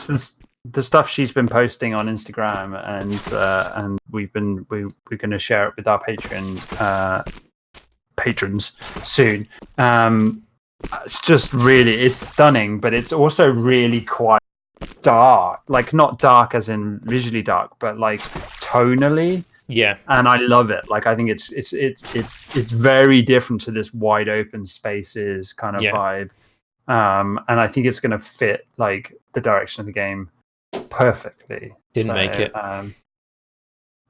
the stuff she's been posting on Instagram, and we're going to share it with our Patreon patrons soon. It's just it's stunning, but it's also really quite dark, like not dark as in visually dark, but like tonally. Yeah, and I love it. Like I think it's very different to this wide open spaces kind of vibe. And I think it's going to fit like the direction of the game perfectly. Didn't make it.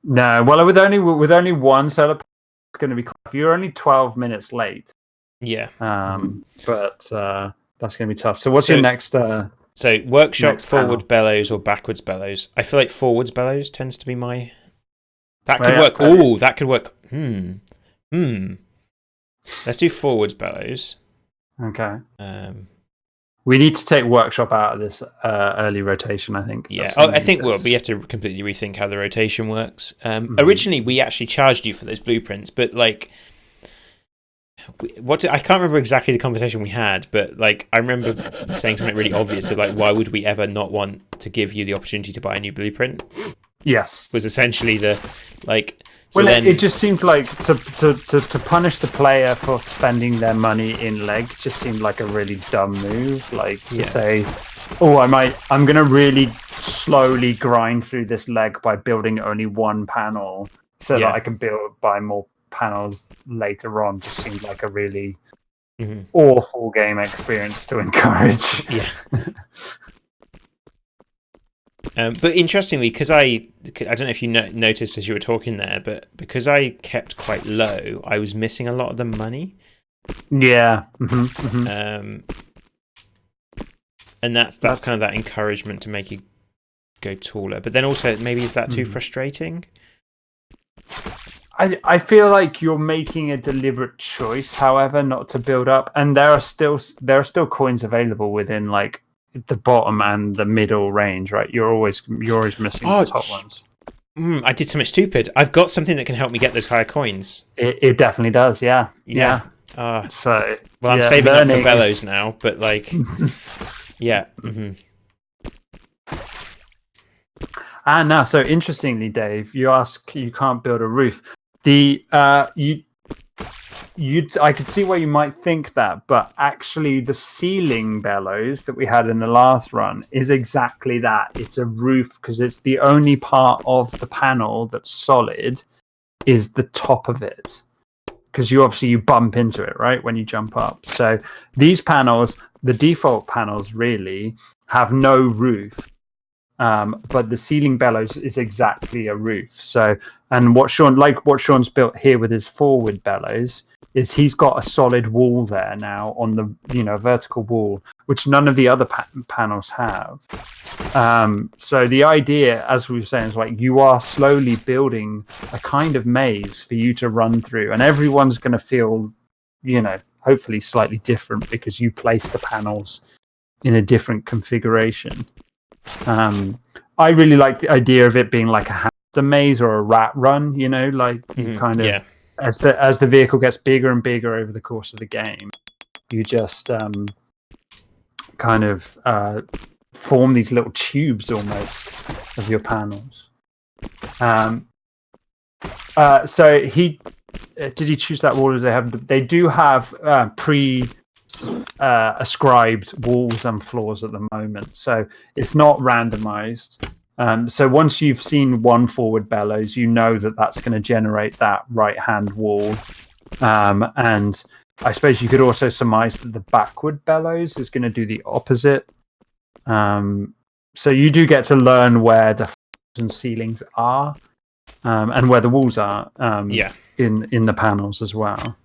No, well, with only one solar panel, it's going to be. You're only 12 minutes late. Yeah. But that's going to be tough. So what's your next? So workshop forward bellows or backwards bellows. I feel like forwards bellows tends to be my. That could work. Oh, that could work. Let's do forwards bellows. Okay. We need to take workshop out of this early rotation, I think. Yeah, I think we have to completely rethink how the rotation works. Originally, we actually charged you for those blueprints, but like, I can't remember exactly the conversation we had, but like, I remember saying something really obvious of like, why would we ever not want to give you the opportunity to buy a new blueprint? Yes, was essentially the like. So well, then, it just seemed like to punish the player for spending their money in leg just seemed like a really dumb move. Like to say, "Oh, I'm going to really slowly grind through this leg by building only one panel, so that I can buy more panels later on." Just seemed like a really awful game experience to encourage. Yeah. But interestingly, because I don't know if you noticed as you were talking there, but because I kept quite low, I was missing a lot of the money. Yeah. And that's kind of that encouragement to make you go taller. But then also, maybe is that too frustrating? I feel like you're making a deliberate choice, however, not to build up, and there are still coins available within like the bottom and the middle range, right? You're always missing the top ones. I did something stupid. I've got something that can help me get those higher coins. It definitely does, yeah. So I'm saving up for Bellows now, but like, yeah. And now, so interestingly, Dave, you can't build a roof. I could see why you might think that, but actually the ceiling bellows that we had in the last run is exactly that. It's a roof because it's the only part of the panel that's solid is the top of it. Because you bump into it, right, when you jump up. So these panels, the default panels really, have no roof. But the ceiling bellows is exactly a roof. So, and what Sean's built here with his forward bellows is he's got a solid wall there now on the vertical wall, which none of the other panels have. So the idea, as we were saying, is like you are slowly building a kind of maze for you to run through, and everyone's going to feel, hopefully slightly different because you place the panels in a different configuration. I really like the idea of it being like a hamster maze or a rat run, kind of as the vehicle gets bigger and bigger over the course of the game, you just kind of form these little tubes almost of your panels. So did he choose that wall? They do have ascribed walls and floors at the moment, so it's not randomized. So once you've seen one forward bellows, you know that's going to generate that right hand wall, and I suppose you could also surmise that the backward bellows is going to do the opposite. So you do get to learn where the and ceilings are, and where the walls are in the panels as well.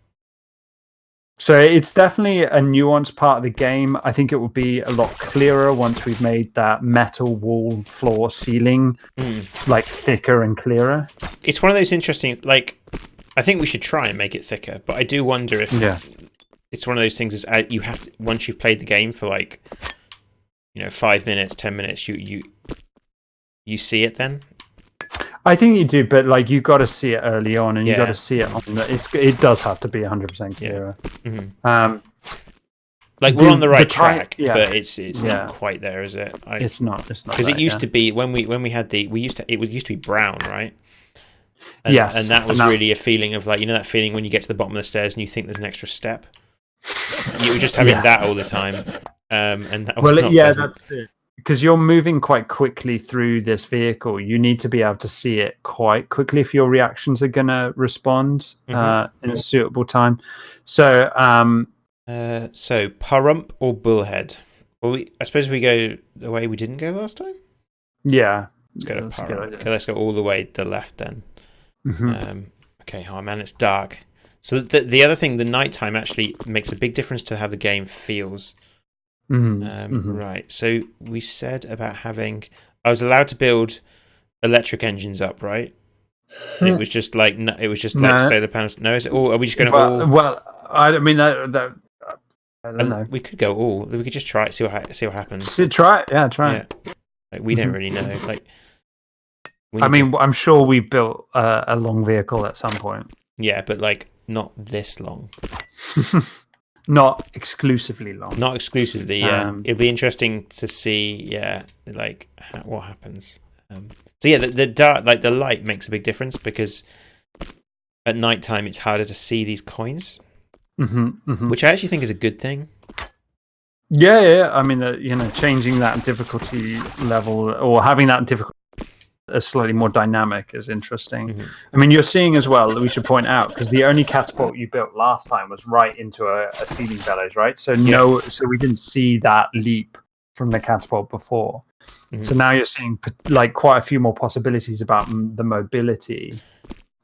So it's definitely a nuanced part of the game. I think it will be a lot clearer once we've made that metal wall, floor, ceiling like thicker and clearer. It's one of those interesting, like, I think we should try and make it thicker, but I do wonder if it's one of those things is you have to, once you've played the game for like 5 minutes, 10 minutes, you see it then. I think you do, but like you got to see it early on, and you got to see it on the. It does have to be 100% clearer. Like we're on the right track, but it's not quite there, is it? It's not because it used to be when we had it used to be brown, right? And, yes, and that was really a feeling of like that feeling when you get to the bottom of the stairs and you think there's an extra step. You were just having that all the time, and that was not pleasant. That's it. Because you're moving quite quickly through this vehicle, you need to be able to see it quite quickly if your reactions are going to respond in a suitable time. So, so Parump or Bullhead? Well, I suppose we go the way we didn't go last time. Yeah, let's go to Parump. Okay, let's go all the way to the left then. Okay, oh man, it's dark. So the other thing, the nighttime actually makes a big difference to how the game feels. Right, so we said about having I was allowed to build electric engines up, right? It was just like solar panels. No, is it all? Are we just going to all? Well, I mean that I don't know. We could go all. We could just try it, see what happens. Try it. Yeah, try it. Like we don't really know. Like, I'm sure we built a long vehicle at some point. Yeah, but like not this long. Not exclusively long. Not exclusively. Yeah, it'll be interesting to see. Yeah, like what happens. So yeah, the dark, like the light makes a big difference because at nighttime it's harder to see these coins, which I actually think is a good thing. Yeah. I mean, changing that difficulty level or having that difficulty as slightly more dynamic is interesting. I mean, you're seeing as well that we should point out, because the only catapult you built last time was right into a ceiling bellows, right? So so we didn't see that leap from the catapult before. So now you're seeing like quite a few more possibilities about the mobility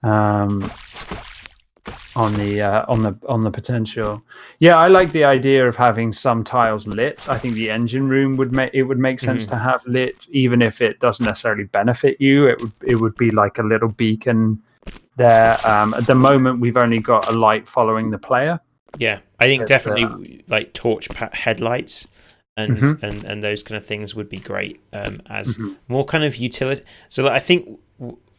on the potential. Yeah, I like the idea of having some tiles lit. I think the engine room would make sense to have lit, even if it doesn't necessarily benefit you. It would be like a little beacon there. At the moment, we've only got a light following the player. Yeah, I think definitely like torch headlights and those kind of things would be great as more kind of utility. So I think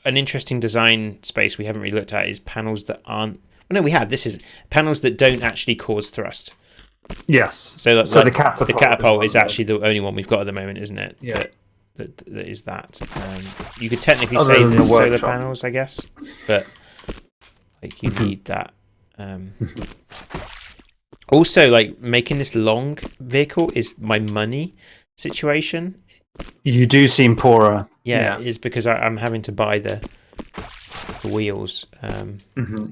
an interesting design space we haven't really looked at is panels that aren't. Well, no, we have. This is panels that don't actually cause thrust. Yes. So the catapult is actually the only one we've got at the moment, isn't it? Yeah. That is that. You could technically say the solar panels, I guess, but like you need that. Also, like making this long vehicle is my money situation. You do seem poorer. Yeah. Is because I'm having to buy the wheels.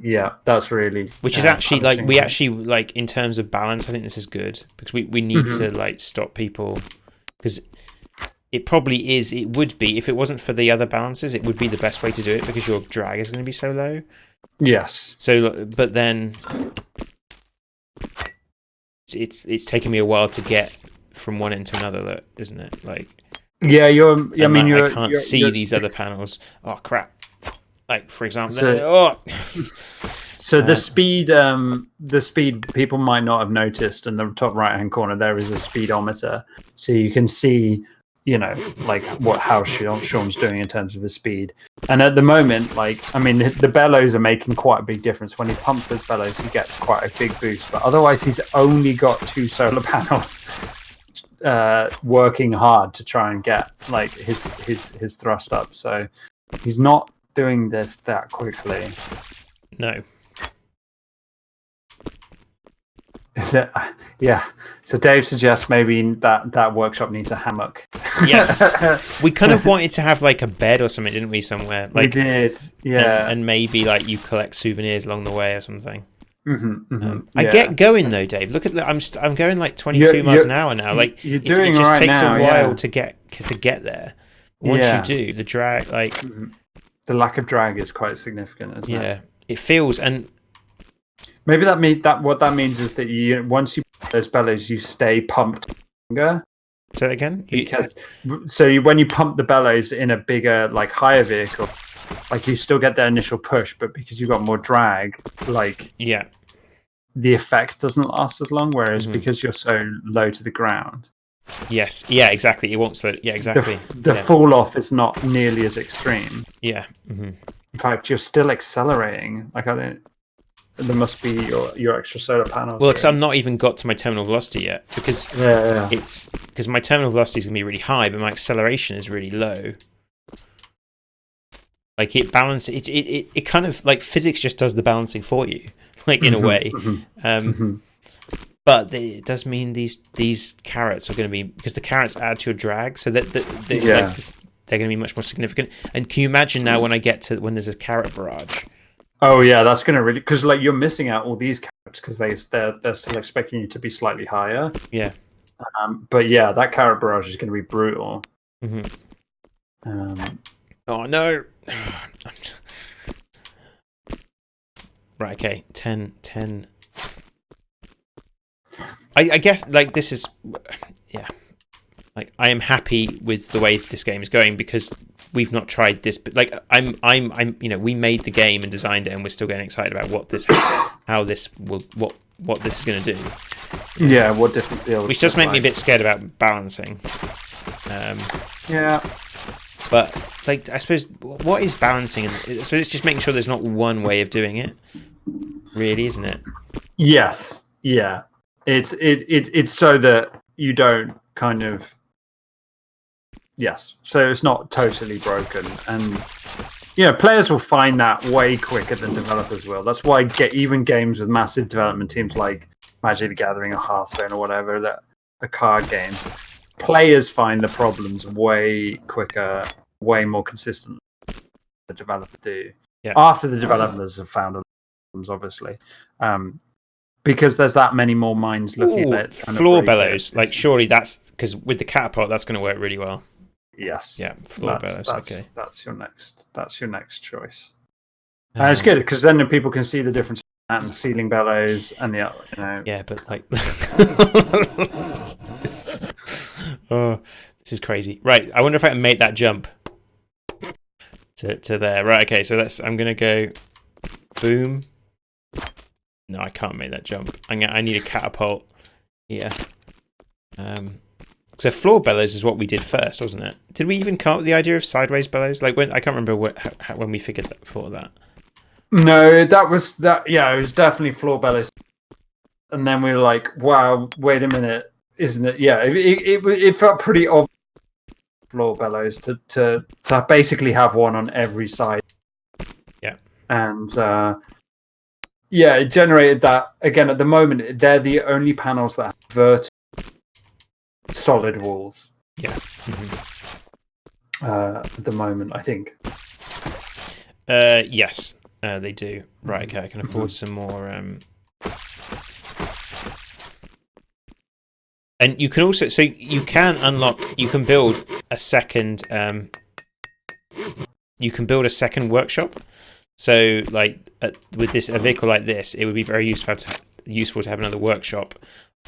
Yeah, that's really. Which is actually like we actually like in terms of balance. I think this is good because we need to like stop people because it probably is. It would be if it wasn't for the other balances. It would be the best way to do it because your drag is going to be so low. Yes. So, but then it's taken me a while to get from one end to another, isn't it? Like. Yeah, I can't see these other panels. Oh crap! Like for example, so the speed people might not have noticed in the top right hand corner there is a speedometer, so you can see, like how Sean's doing in terms of his speed. And at the moment, like I mean, the bellows are making quite a big difference. When he pumps those bellows, he gets quite a big boost. But otherwise, he's only got 2 solar panels. Working hard to try and get like his thrust up, so he's not doing this that quickly. No. Yeah. So Dave suggests maybe that workshop needs a hammock. Yes. We kind of wanted to have like a bed or something, didn't we? Somewhere. Like, we did. Yeah. And maybe like you collect souvenirs along the way or something. I get going though, Dave. Look at that. I'm going like 22 miles an hour now. Like it just right takes now, a while to get there. Once you do, the drag, like the lack of drag is quite significant, isn't it? Yeah, it feels, and maybe what that means is that once you put those bellows, you stay pumped longer. Say that again. When you pump the bellows in a bigger, like higher vehicle. Like you still get that initial push, but because you've got more drag, like the effect doesn't last as long. Whereas because you're so low to the ground, yes, yeah, exactly. It won't slow. Yeah, exactly. The fall off is not nearly as extreme. Yeah. In fact, you're still accelerating. Like there must be your extra solar panels. Well, because I'm not even got to my terminal velocity yet, because it's because my terminal velocity is gonna be really high, but my acceleration is really low. Like it balances, it kind of like physics just does the balancing for you, like in a way. But it does mean these carrots are going to be, because the carrots add to your drag, so that they're going to be much more significant. And can you imagine now when there's a carrot barrage? Oh yeah, that's going to really, because like you're missing out all these carrots because they're still expecting you to be slightly higher. Yeah. But yeah, that carrot barrage is going to be brutal. Oh no. Right, okay. 10. I guess like this is, yeah. Like I am happy with the way this game is going because we've not tried this, but like I'm we made the game and designed it, and we're still getting excited about what this is going to do. Yeah, what different builds. Which does make me a bit scared about balancing. Yeah. But like, I suppose what is balancing? I suppose it's just making sure there's not one way of doing it. Really, isn't it? Yes. Yeah. It's so that you don't kind of. Yes. So it's not totally broken, and players will find that way quicker than developers will. That's why even games with massive development teams like Magic the Gathering or Hearthstone or whatever that are card games, players find the problems way quicker, way more consistent than the developers do. Yeah. After the developers have found the problems, obviously, because there's that many more minds looking at it. Floor bellows, like surely that's because with the catapult that's going to work really well. Yes. Yeah, floor bellows. Okay, that's your next choice. And it's good because then people can see the difference between ceiling bellows and the Yeah, but like, this is crazy. Right, I wonder if I can make that jump to there. Right, okay. So I'm gonna go, boom. No, I can't make that jump. I need a catapult here. So floor bellows is what we did first, wasn't it? Did we even come up with the idea of sideways bellows? Like I can't remember when we figured that for that. No, that was that. Yeah, it was definitely floor bellows. And then we were like, "Wow, wait a minute, isn't it?" Yeah, it felt pretty obvious. Floor bellows to basically have one on every side. Yeah, and it generated that again. At the moment, they're the only panels that have vertical solid walls. Yeah. At the moment, I think. Yes, they do. Right. Okay, I can afford some more. And you can also, so you can unlock. You can build a second. You can build a second workshop. So, like with a vehicle like this, it would be very useful to have another workshop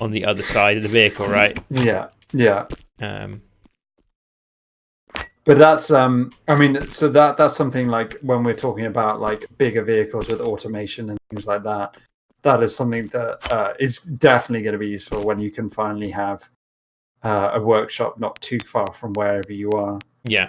on the other side of the vehicle, right? Yeah. Yeah. But that's so that's something like when we're talking about like bigger vehicles with automation and things like that. That is something that is definitely going to be useful when you can finally have a workshop not too far from wherever you are. Yeah.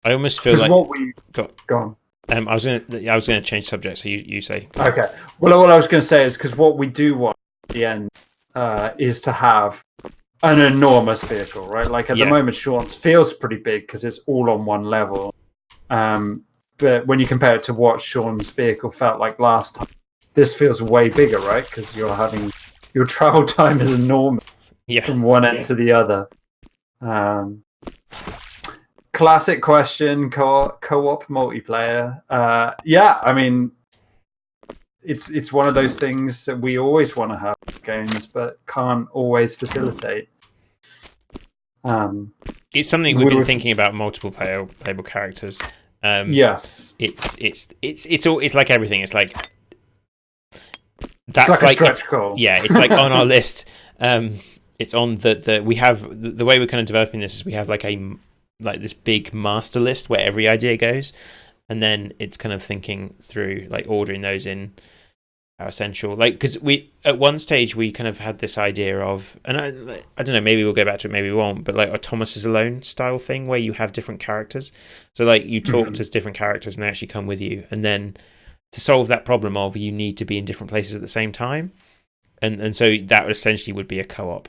I almost feel like what we go on. I was going to change subject, so you say. Okay. Well, what I was going to say is because what we do want at the end is to have an enormous vehicle, right? Like at the moment, Sean's feels pretty big because it's all on one level. But when you compare it to what Sean's vehicle felt like last time, this feels way bigger, right? Because your travel time is enormous from one end to the other. Classic question: co-op multiplayer. I mean, it's one of those things that we always want to have games, but can't always facilitate. It's something we've been thinking about. Multiple playable characters. Yes, it's like everything. It's like that's it's like a stretch goal. Yeah, it's like on our list. It's on we have the way we're kind of developing this is we have like this big master list where every idea goes, and then it's kind of thinking through like ordering those in how essential. Like because we at one stage we kind of had this idea of, and I don't know, maybe we'll go back to it, maybe we won't, but like a Thomas is Alone style thing where you have different characters. So like you talk to different characters and they actually come with you, and then to solve that problem of you need to be in different places at the same time, and so that essentially would be a co-op.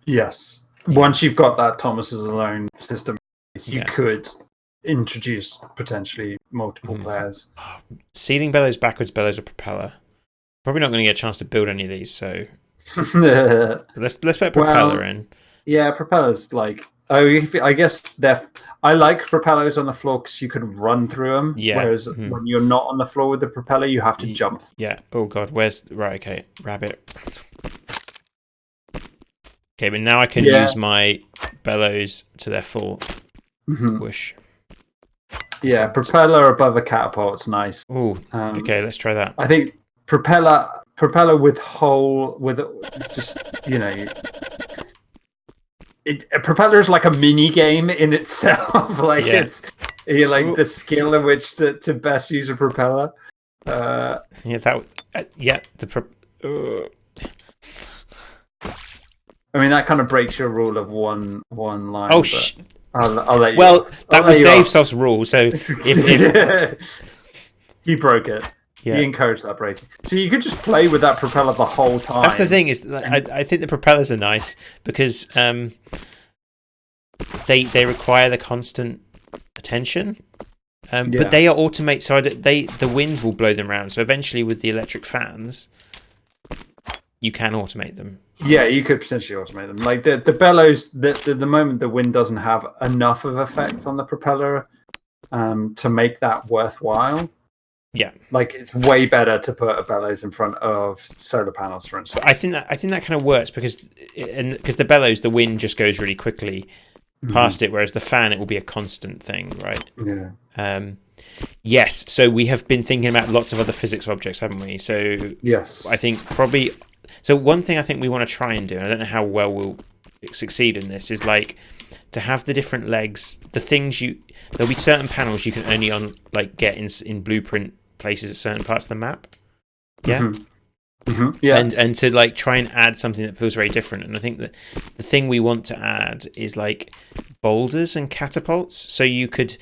Yes. Once you've got that Thomas is Alone system, you could introduce potentially multiple players. Ceiling bellows, backwards bellows, or propeller. Probably not going to get a chance to build any of these, so let's put propeller in. Yeah, propellers like I guess I like propellers on the floor because you could run through them. Yeah. Whereas when you're not on the floor with the propeller, you have to jump. Yeah. Oh god, okay, rabbit. Okay, but now I can use my bellows to their full whoosh. Yeah, propeller above a catapult's nice. Oh, okay, let's try that. I think propeller with just a propeller is like a mini game in itself. Like it's the skill in which to best use a propeller. I mean, that kind of breaks your rule of one line. Oh, I'll let you. Well, off. that was Dave Soft's rule. So he broke it. Yeah. He encouraged that breaking. So you could just play with that propeller the whole time. That's the thing is, I think the propellers are nice because they require the constant attention, but they are automated. So the wind will blow them around. So eventually, with the electric fans, you can automate them. Yeah, you could potentially automate them. Like the bellows, the moment the wind doesn't have enough of effect on the propeller to make that worthwhile. Yeah, like it's way better to put a bellows in front of solar panels, for instance. I think that kind of works because the bellows, the wind just goes really quickly past it, whereas the fan, it will be a constant thing, right? Yeah. Yes. So we have been thinking about lots of other physics objects, haven't we? So yes, I think probably. So one thing I think we want to try and do, and I don't know how well we'll succeed in this, is like to have the different legs, the things there'll be certain panels you can only get in blueprint places at certain parts of the map. Yeah. Yeah. And to like try and add something that feels very different. And I think that the thing we want to add is like boulders and catapults. So you could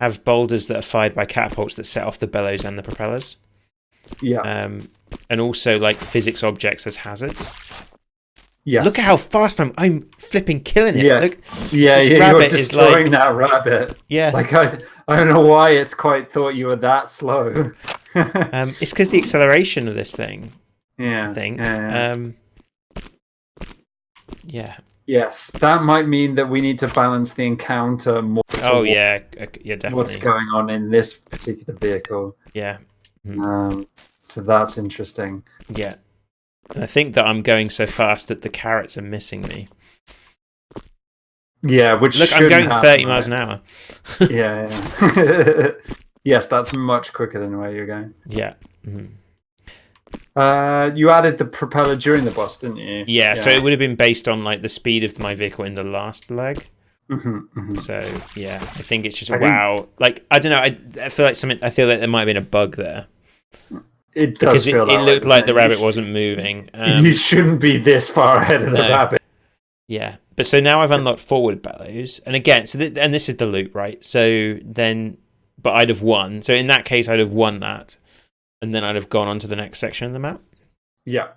have boulders that are fired by catapults that set off the bellows and the propellers. Yeah. And also like physics objects as hazards. Yes. Look at how fast I'm flipping killing it. Yeah. Look, you're destroying that rabbit. Yeah. Like I don't know why it's quite thought you were that slow. It's because the acceleration of this thing. Yeah. I think. Yeah. Yes, that might mean that we need to balance the encounter more. Yeah, definitely. What's going on in this particular vehicle? Yeah. So that's interesting. Yeah. And I think that I'm going so fast that the carrots are missing me. Yeah, which look, I'm going 30 miles an hour. Yeah. Yes, that's much quicker than where you're going. Yeah. You added the propeller during the boss, didn't you? Yeah, so it would have been based on like the speed of my vehicle in the last leg. So yeah, I think it's just wow. Like I don't know. I feel like there might have been a bug there. It does because it looked like the rabbit wasn't moving. You shouldn't be this far ahead of the rabbit. Yeah, but so now I've unlocked forward bellows, and again, and this is the loop, right? So then, but I'd have won. So in that case, I'd have won that, and then I'd have gone on to the next section of the map. Yeah.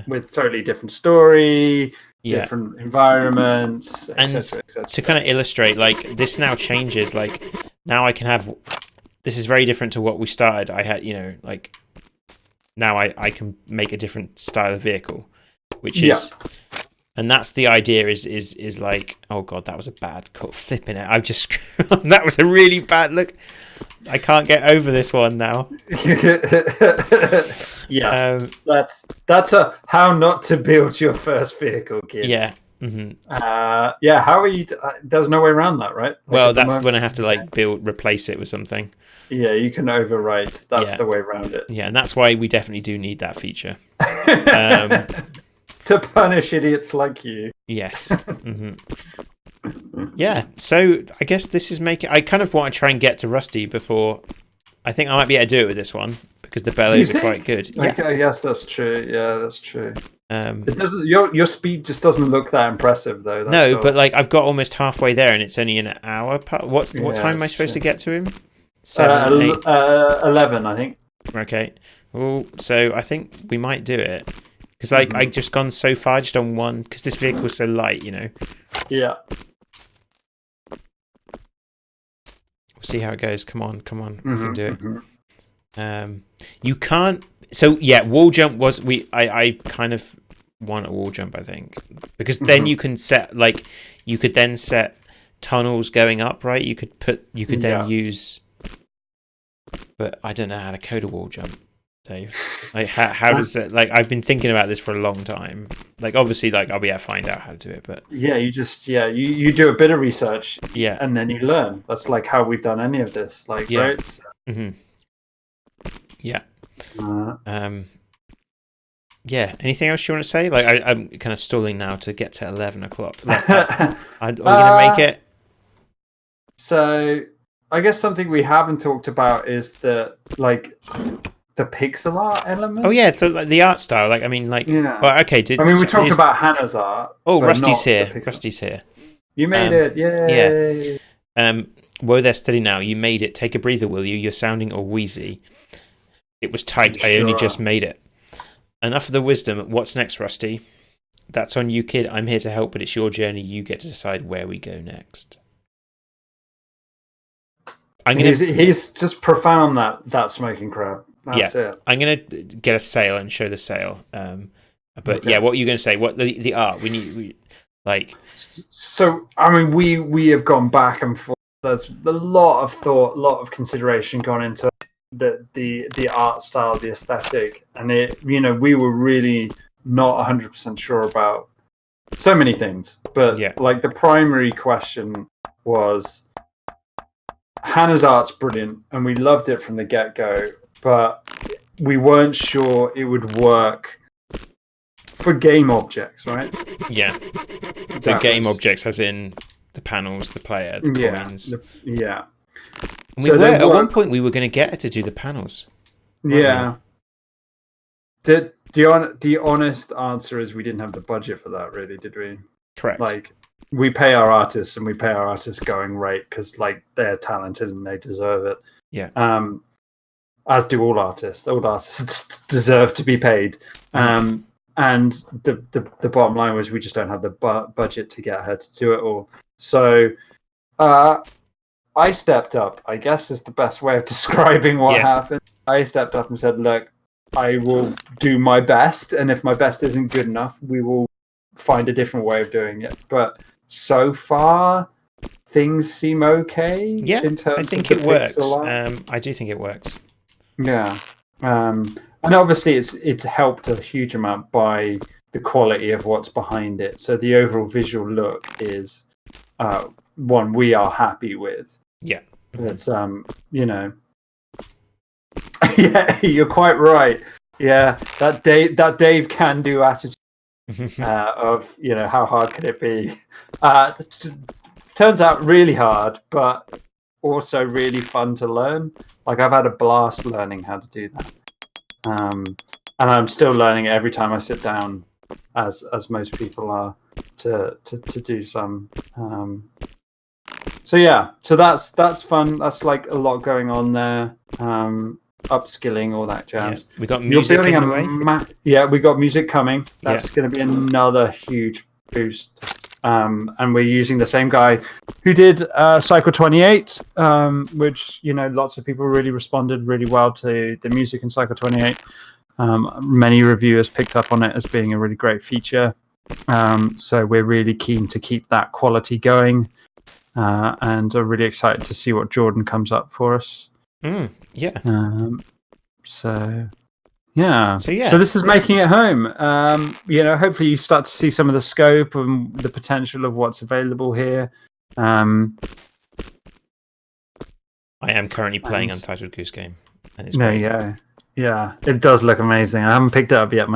With totally different story, different environments, and to kind of illustrate, like this now changes. Like now I can have. This is very different to what we started. I had, like now I can make a different style of vehicle, which is, and that's the idea is like, oh God, that was a bad cut. Flipping it. I've just, that was a really bad look. I can't get over this one now. Yes. That's a how not to build your first vehicle, kid. Yeah. How are you? There's no way around that, right? Well, that's when I have to replace it with something. Yeah, you can overwrite. That's the way around it. Yeah, and that's why we definitely do need that feature. To punish idiots like you. Yes. Yeah, so I guess this is making... I kind of want to try and get to Rusty before... I think I might be able to do it with this one, because the bellows are quite good. Okay, yes, that's true. Yeah, that's true. It doesn't. Your speed just doesn't look that impressive, though. No, but I've got almost halfway there, and it's only an hour. What time am I supposed to get to him? 11, I think. Okay. Well, so I think we might do it because I just gone so far just on one because this vehicle is so light, Yeah. We'll see how it goes. Come on, we can do it. You can't. So yeah, wall jump was I kind of want a wall jump, I think, because then you can set you could then set tunnels going up, right? You could then use, but I don't know how to code a wall jump, Dave. Like how does it? I've been thinking about this for a long time. Obviously, I'll be able to find out how to do it, but you just you do a bit of research, yeah, and then you learn. That's how we've done any of this, right? Yeah. Yeah. Anything else you want to say? I'm kind of stalling now to get to 11 o'clock. Are we gonna make it? So I guess something we haven't talked about is that the pixel art element. Oh yeah, so like the art style. Like I mean, like Yeah. well, okay. We talked about Hannah's art. Oh, but Rusty's not here. the pixel. Rusty's here. You made it, yay! Yeah. Whoa there, steady now. You made it. Take a breather, will you? You're sounding all wheezy. It was tight. I only just made it. Enough of the wisdom. What's next, Rusty? That's on you, kid. I'm here to help, but it's your journey. You get to decide where we go next. He's just profound, that smoking crab. That's it. I'm gonna get a sail and show the sail. But okay. yeah, what are you gonna say? What the art? We like. So I mean, we have gone back and forth. There's a lot of thought, a lot of consideration gone into the art style, the aesthetic, and we were really not 100% sure about so many things. But like the primary question was, Hannah's art's brilliant, and we loved it from the get-go, but we weren't sure it would work for game objects, right? Yeah. So game objects, as in the panels, the player, the coins. Yeah. At one point, we were going to get her to do the panels. Yeah. The honest answer is we didn't have the budget for that, really, did we? Correct. Like, we pay our artists, and we pay our artists going rate because, like, they're talented and they deserve it. Yeah. As do all artists. All artists deserve to be paid. And the bottom line was we just don't have the budget to get her to do it all. So I stepped up, I guess is the best way of describing what happened. I stepped up and said, look, I will do my best, and if my best isn't good enough, we will find a different way of doing it. But so far, things seem okay. Yeah, in terms I think of it works. art. I do think it works. Yeah. And obviously it's helped a huge amount by the quality of what's behind it. So the overall visual look is one we are happy with. Yeah. It's yeah, you're quite right. Yeah, that Dave can do attitude of how hard could it be? Turns out really hard, but also really fun to learn. Like I've had a blast learning how to do that, and I'm still learning it every time I sit down, as most people are, to do some. So yeah, so that's fun. That's like a lot going on there. Upskilling, all that jazz. Yeah. We got music in the way. We got music coming. That's going to be another huge boost. And we're using the same guy who did Cycle 28, which lots of people really responded really well to the music in Cycle 28. Many reviewers picked up on it as being a really great feature. So we're really keen to keep that quality going, and are really excited to see what Jordan comes up for us. Yeah. So yeah. So this is making it home. Hopefully you start to see some of the scope and the potential of what's available here. I am currently playing Untitled Goose Game, and it's great. Yeah, it does look amazing. I haven't picked it up yet.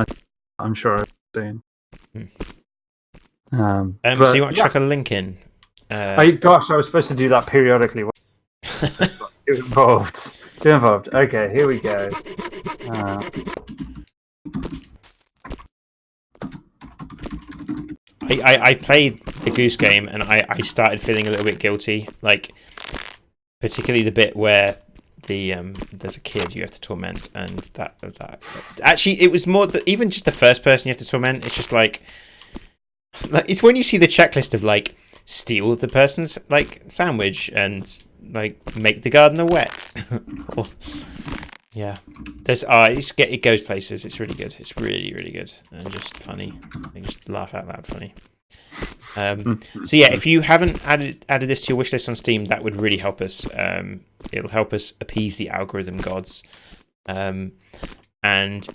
I'm sure soon. So you want to chuck a link in? I was supposed to do that periodically. Too involved. Okay, here we go. I played the Goose Game, and I started feeling a little bit guilty, like particularly the bit where there's a kid you have to torment, and that actually it was more even just the first person you have to torment. It's just like it's when you see the checklist of like steal the person's like sandwich and like make the gardener wet. Yeah, there's it goes places. It's really good. It's really, really good and just funny. I just laugh out loud funny. So yeah, if you haven't added this to your wish list on Steam, that would really help us. It'll help us appease the algorithm gods. And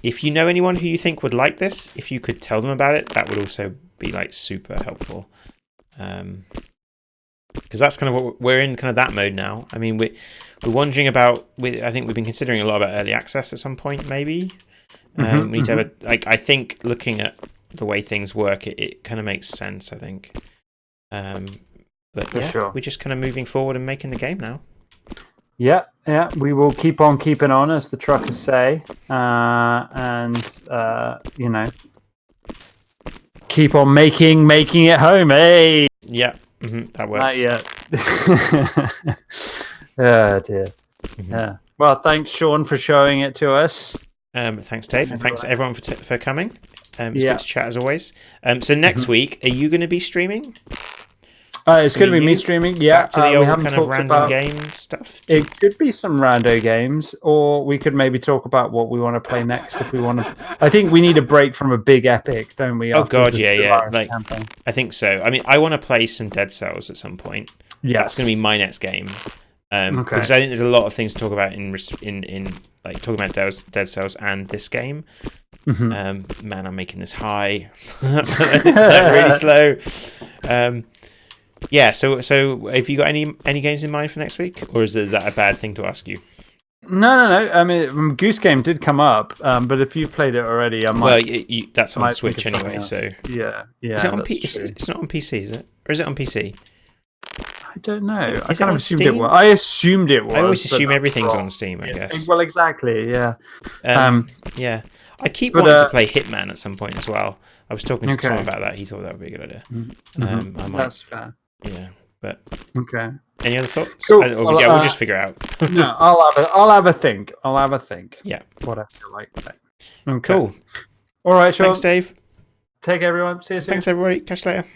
if you know anyone who you think would like this, if you could tell them about it, that would also be like super helpful. Because that's kind of what we're in, kind of that mode now. I mean, we're wondering about. I think we've been considering a lot about early access at some point, maybe. We need to have I think looking at the way things work, it kind of makes sense. I think. But yeah, we're just kind of moving forward and making the game now. Yeah, yeah, we will keep on keeping on, as the truckers say, and you know, keep on making it home. Hey, Yeah, that not works. yet. Oh dear. Mhm. Yeah. Well, thanks, Sean, for showing it to us. Thanks, Dave, and thanks everyone for coming. It's Yeah. good to chat as always. So next week, are you going to be streaming? It's going to be me you? streaming. Yeah, Back to the we old haven't kind of talked random about. game stuff. It could be some rando games, or we could maybe talk about what we want to play next if we want to. I think we need a break from a big epic, don't we? Oh after god, this yeah. Polaris Like, campaign. I think so. I mean, I want to play some Dead Cells at some point. Yes. That's going to be my next game. Okay. Because I think there's a lot of things to talk about in like talking about Dead Cells and this game. Mhm. Man, I'm making this high. It's like really slow. Yeah. So have you got any games in mind for next week, or is that a bad thing to ask you? No. I mean, Goose Game did come up, but if you've played it already, I might. Well, that's on Switch anyway. So yeah. is it on it's not on PC, is it? Or is it on PC? I don't know. I Is it kind on of assumed Steam? it was. I assumed it was. I always but assume that's everything's wrong. on Steam. I guess. Well, exactly. Yeah. Yeah. I keep but, wanting to play Hitman at some point as well. I was talking to Tom Okay. about that. He thought that would be a good idea. I might, That's fair. yeah. But Okay. any other thoughts? Cool. We'll just figure out. No, I'll have a think. I'll have a think. Yeah. What I feel like. Okay. Cool. All right, Sean. Thanks, Dave. Take care, everyone. See you soon. Thanks, everybody. Catch you later.